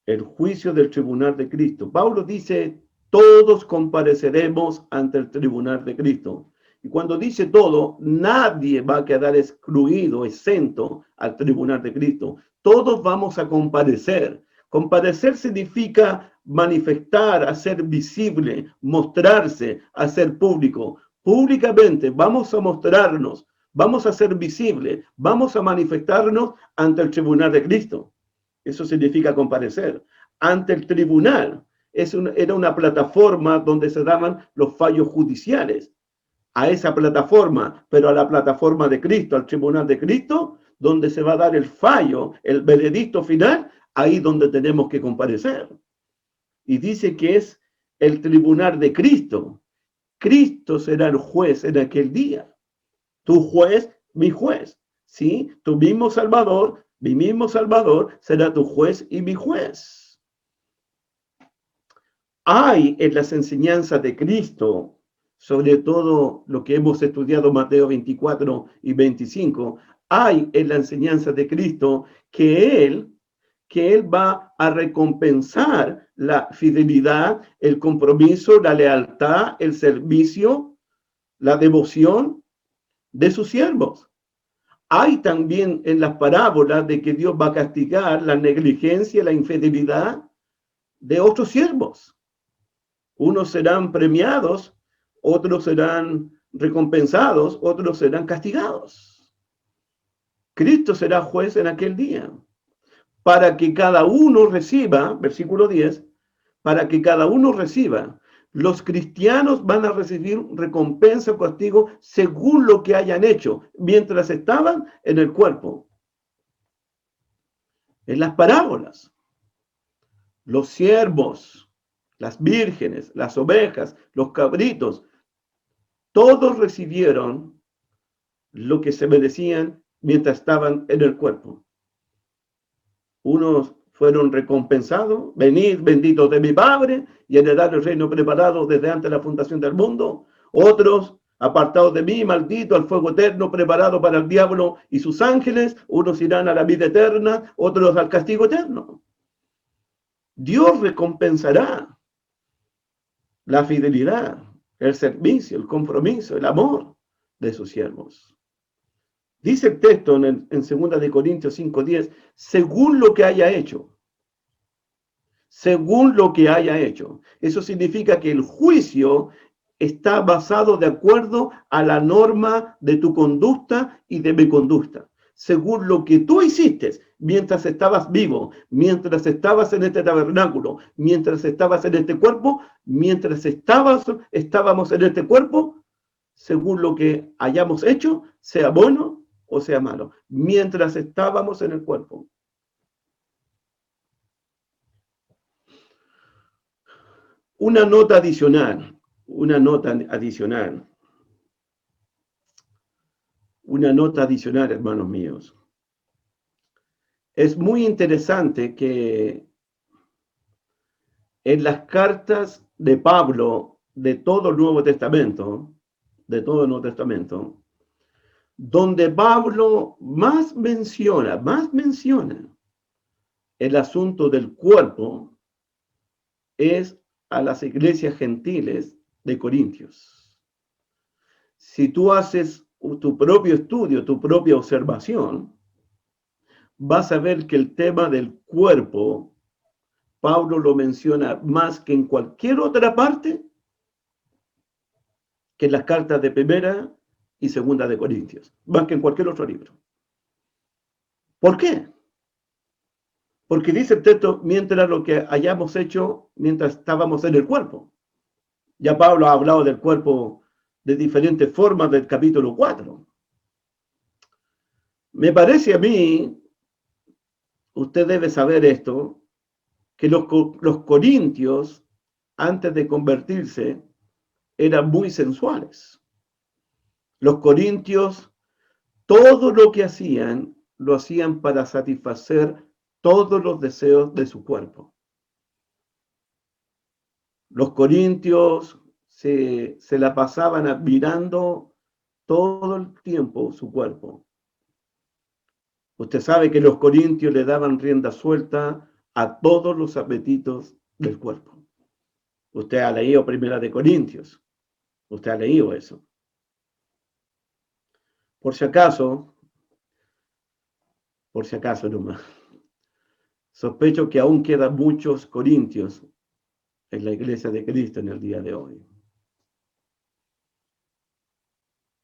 El juicio del tribunal de Cristo. Pablo dice, todos compareceremos ante el tribunal de Cristo. Y cuando dice todo, nadie va a quedar excluido, exento al tribunal de Cristo. Todos vamos a comparecer. Comparecer significa manifestar, hacer visible, mostrarse, hacer público. Públicamente vamos a mostrarnos, vamos a ser visibles, vamos a manifestarnos ante el tribunal de Cristo. Eso significa comparecer ante el tribunal. Era una plataforma donde se daban los fallos judiciales. A esa plataforma, pero a la plataforma de Cristo, al tribunal de Cristo, donde se va a dar el fallo, el veredicto final, ahí donde tenemos que comparecer. Y dice que es el tribunal de Cristo. Cristo será el juez en aquel día. Tu juez, mi juez. ¿Sí? Tu mismo Salvador, mi mismo Salvador será tu juez y mi juez. Hay en las enseñanzas de Cristo, sobre todo lo que hemos estudiado Mateo 24 y 25, hay en la enseñanza de Cristo que Él va a recompensar la fidelidad, el compromiso, la lealtad, el servicio, la devoción de sus siervos. Hay también en las parábolas de que Dios va a castigar la negligencia, la infidelidad de otros siervos. Unos serán premiados, otros serán recompensados, otros serán castigados. Cristo será juez en aquel día, para que cada uno reciba, versículo 10, para que cada uno reciba. Los cristianos van a recibir recompensa o castigo según lo que hayan hecho mientras estaban en el cuerpo. En las parábolas, los siervos, las vírgenes, las ovejas, los cabritos, todos recibieron lo que se merecían mientras estaban en el cuerpo. Unos fueron recompensados: venid, benditos de mi Padre, y heredad el reino preparado desde antes de la fundación del mundo. Otros, apartados de mí, maldito, al fuego eterno preparado para el diablo y sus ángeles. Unos irán a la vida eterna, otros al castigo eterno. Dios recompensará la fidelidad, el servicio, el compromiso, el amor de sus siervos. Dice el texto en 2 de Corintios 5:10, según lo que haya hecho. Según lo que haya hecho. Eso significa que el juicio está basado de acuerdo a la norma de tu conducta y de mi conducta. Según lo que tú hiciste mientras estabas vivo, mientras estabas en este tabernáculo, mientras estabas en este cuerpo, mientras estábamos en este cuerpo, según lo que hayamos hecho, sea bueno o sea malo, mientras estábamos en el cuerpo. Una nota adicional, hermanos míos. Es muy interesante que en las cartas de Pablo de todo el Nuevo Testamento, donde Pablo más menciona el asunto del cuerpo, es a las iglesias gentiles de Corintios. Si tú haces tu propio estudio, tu propia observación, vas a ver que el tema del cuerpo, Pablo lo menciona más que en cualquier otra parte, que en las cartas de Primera y Segunda de Corintios, más que en cualquier otro libro. ¿Por qué? Porque dice el texto, mientras lo que hayamos hecho, mientras estábamos en el cuerpo. Ya Pablo ha hablado del cuerpo de diferentes formas del capítulo 4. Me parece a mí, usted debe saber esto, que los corintios, antes de convertirse, eran muy sensuales. Los corintios, todo lo que hacían, lo hacían para satisfacer todos los deseos de su cuerpo. Los corintios se la pasaban admirando todo el tiempo su cuerpo. Usted sabe que los corintios le daban rienda suelta a todos los apetitos del cuerpo. Usted ha leído Primera de Corintios. Usted ha leído eso. Por si acaso nomás, sospecho que aún quedan muchos corintios en la iglesia de Cristo en el día de hoy,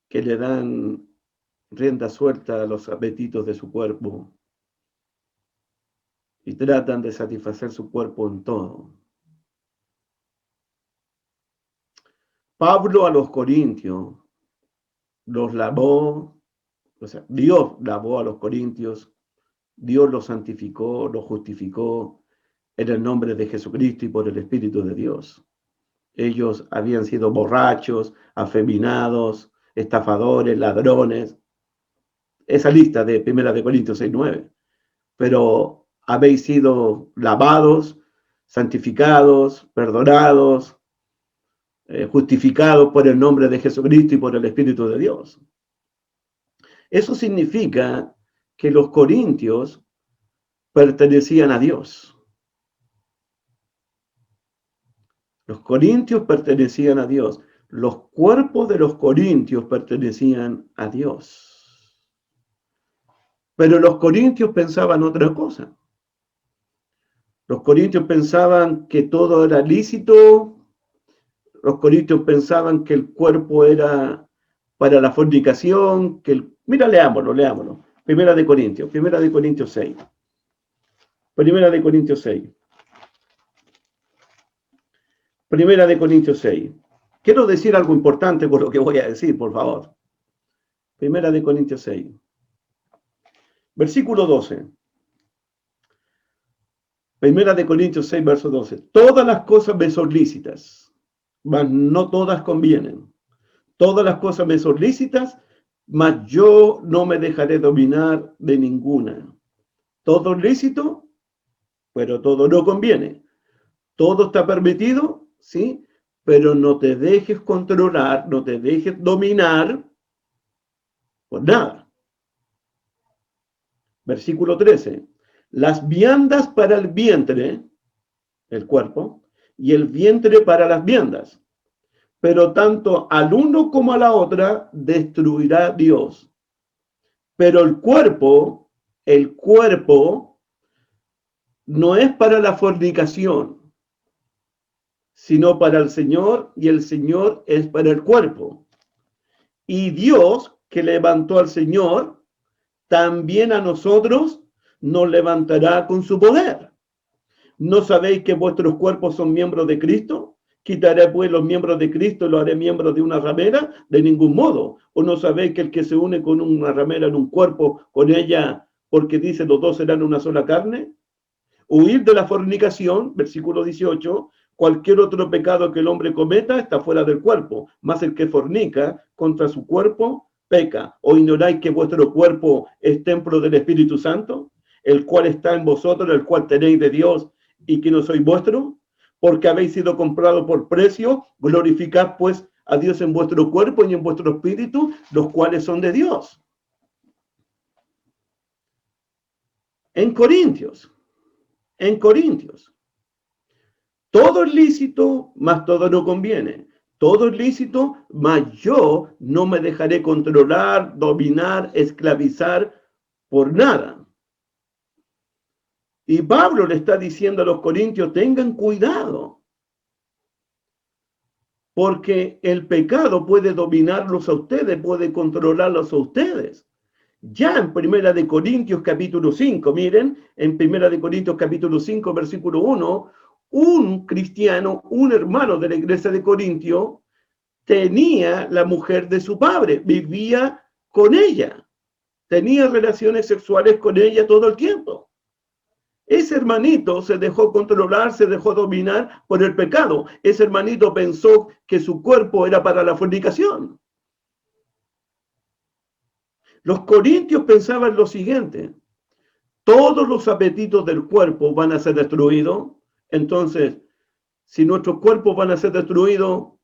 que le dan rienda suelta a los apetitos de su cuerpo y tratan de satisfacer su cuerpo en todo. Pablo a los corintios los lavó, o sea, Dios lavó a los corintios, Dios los santificó, los justificó en el nombre de Jesucristo y por el Espíritu de Dios. Ellos habían sido borrachos, afeminados, estafadores, ladrones. Esa lista de 1 Corintios 6:9. Pero habéis sido lavados, santificados, perdonados, justificados por el nombre de Jesucristo y por el Espíritu de Dios. Eso significa que los corintios pertenecían a Dios. Los corintios pertenecían a Dios. Los cuerpos de los corintios pertenecían a Dios. Pero los corintios pensaban otra cosa. Los corintios pensaban que todo era lícito. Los corintios pensaban que el cuerpo era para la fornicación. Mira, leámoslo. Primera de Corintios 6. Primera de Corintios 6. Primera de Corintios 6. Quiero decir algo importante por lo que voy a decir, por favor. Primera de Corintios 6. Versículo 12. Primera de Corintios 6, verso 12. Todas las cosas me son lícitas, mas no todas convienen. Todas las cosas me son lícitas, mas yo no me dejaré dominar de ninguna. Todo es lícito, pero todo no conviene. Todo está permitido, ¿sí? Pero no te dejes controlar, no te dejes dominar por nada. Versículo 13. Las viandas para el vientre, el cuerpo, y el vientre para las viandas. Pero tanto al uno como a la otra destruirá Dios. Pero el cuerpo no es para la fornicación, sino para el Señor, y el Señor es para el cuerpo. Y Dios, que levantó al Señor, también a nosotros nos levantará con su poder. ¿No sabéis que vuestros cuerpos son miembros de Cristo? ¿Quitaré pues los miembros de Cristo y los haré miembros de una ramera? De ningún modo. ¿O no sabéis que el que se une con una ramera en un cuerpo, con ella, porque dice los dos serán una sola carne? Huir de la fornicación, versículo 18, cualquier otro pecado que el hombre cometa está fuera del cuerpo, mas el que fornica contra su cuerpo peca. ¿O ignoráis que vuestro cuerpo es templo del Espíritu Santo, el cual está en vosotros, el cual tenéis de Dios y que no sois vuestro? Porque habéis sido comprado por precio, glorificad pues a Dios en vuestro cuerpo y en vuestro espíritu, los cuales son de Dios. En Corintios, todo es lícito, mas todo no conviene. Todo es lícito, mas yo no me dejaré controlar, dominar, esclavizar por nada. Y Pablo le está diciendo a los corintios, tengan cuidado, porque el pecado puede dominarlos a ustedes, puede controlarlos a ustedes. Ya en Primera de Corintios capítulo 5, miren, en Primera de Corintios capítulo 5, versículo 1, un cristiano, un hermano de la iglesia de Corintio, tenía la mujer de su padre, vivía con ella, tenía relaciones sexuales con ella todo el tiempo. Ese hermanito se dejó controlar, se dejó dominar por el pecado. Ese hermanito pensó que su cuerpo era para la fornicación. Los corintios pensaban lo siguiente: todos los apetitos del cuerpo van a ser destruidos. Entonces, si nuestros cuerpos van a ser destruidos,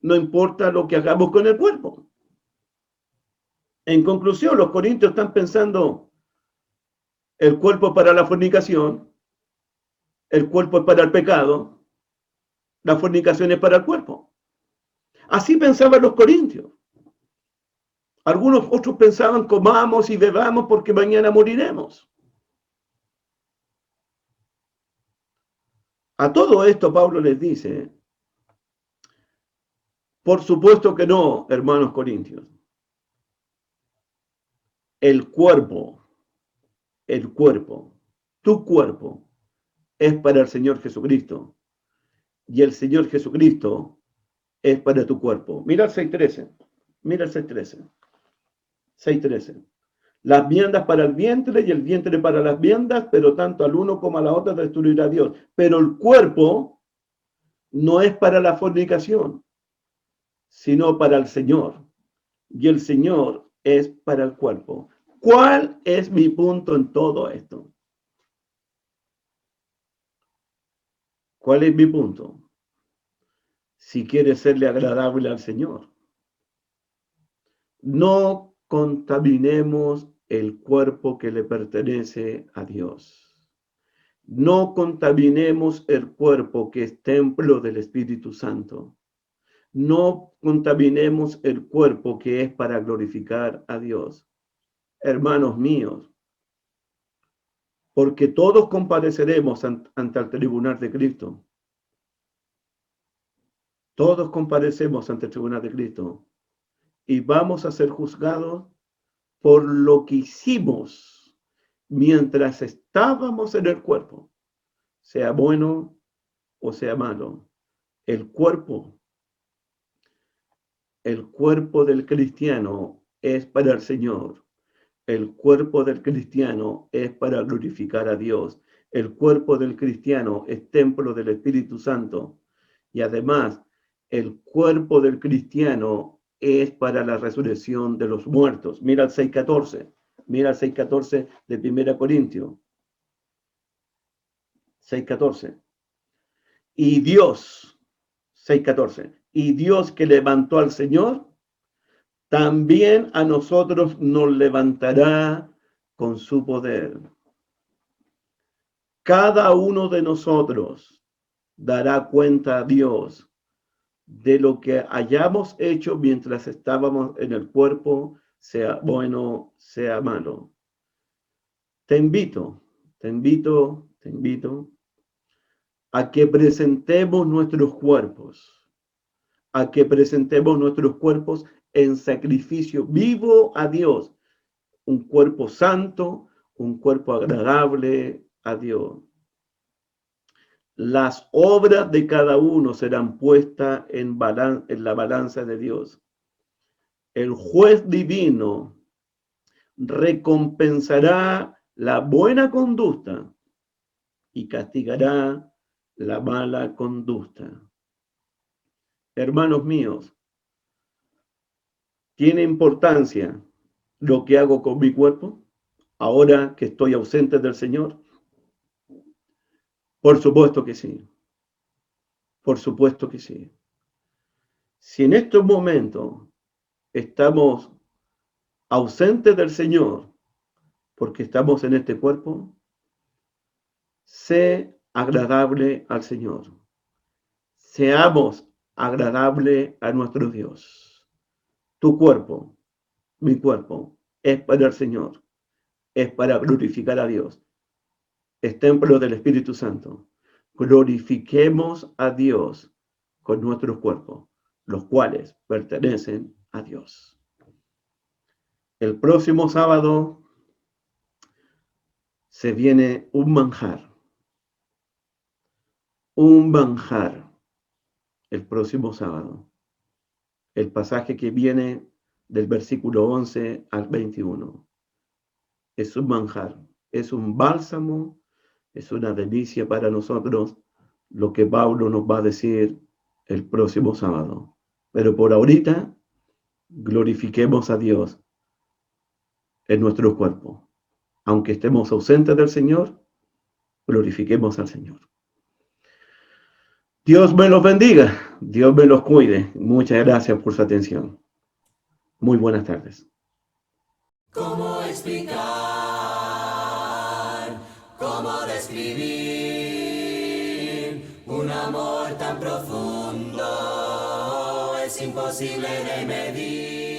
no importa lo que hagamos con el cuerpo. En conclusión, los corintios están pensando: el cuerpo es para la fornicación, el cuerpo es para el pecado, la fornicación es para el cuerpo. Así pensaban los corintios. Algunos otros pensaban: comamos y bebamos porque mañana moriremos. A todo esto Pablo les dice: por supuesto que no, hermanos corintios. El cuerpo, tu cuerpo es para el Señor Jesucristo y el Señor Jesucristo es para tu cuerpo. Mira el 6.13, mira el 6.13, 6.13. Las viandas para el vientre y el vientre para las viandas, pero tanto al uno como a la otra destruirá Dios. Pero el cuerpo no es para la fornicación, sino para el Señor. Y el Señor es para el cuerpo. ¿Cuál es mi punto en todo esto? ¿Cuál es mi punto? Si quieres serle agradable al Señor, no contaminemos el cuerpo que le pertenece a Dios. No contaminemos el cuerpo que es templo del Espíritu Santo. No contaminemos el cuerpo que es para glorificar a Dios. Hermanos míos, porque todos compareceremos ante el tribunal de Cristo. Todos comparecemos ante el tribunal de Cristo y vamos a ser juzgados por lo que hicimos mientras estábamos en el cuerpo, sea bueno o sea malo. El cuerpo del cristiano es para el Señor. El cuerpo del cristiano es para glorificar a Dios. El cuerpo del cristiano es templo del Espíritu Santo. Y además, el cuerpo del cristiano es para la resurrección de los muertos. Mira el 6.14. Mira el 6.14 de 1 Corintios. 6.14. Y Dios, 6.14. Y Dios que levantó al Señor, también a nosotros nos levantará con su poder. Cada uno de nosotros dará cuenta a Dios de lo que hayamos hecho mientras estábamos en el cuerpo, sea bueno, sea malo. Te invito a que presentemos nuestros cuerpos, en sacrificio vivo a Dios, un cuerpo santo, un cuerpo agradable a Dios. Las obras de cada uno serán puestas en la balanza de Dios. El juez divino recompensará la buena conducta y castigará la mala conducta. Hermanos míos, ¿tiene importancia lo que hago con mi cuerpo ahora que estoy ausente del Señor? Por supuesto que sí. Por supuesto que sí. Si en estos momentos estamos ausentes del Señor porque estamos en este cuerpo, sé agradable al Señor. Seamos agradable a nuestro Dios. Tu cuerpo, mi cuerpo, es para el Señor. Es para glorificar a Dios. Es templo del Espíritu Santo. Glorifiquemos a Dios con nuestros cuerpos, los cuales pertenecen a Dios. el próximo sábado se viene un manjar. Un manjar el próximo sábado. El pasaje que viene del versículo 11 al 21. Es un manjar, es un bálsamo, es una delicia para nosotros lo que Pablo nos va a decir el próximo sábado. Pero por ahorita, glorifiquemos a Dios en nuestro cuerpo. Aunque estemos ausentes del Señor, glorifiquemos al Señor. Dios me los bendiga, Dios me los cuide. Muchas gracias por su atención. Muy buenas tardes. ¿Cómo explicar? ¿Cómo describir un amor tan profundo? Es imposible de medir.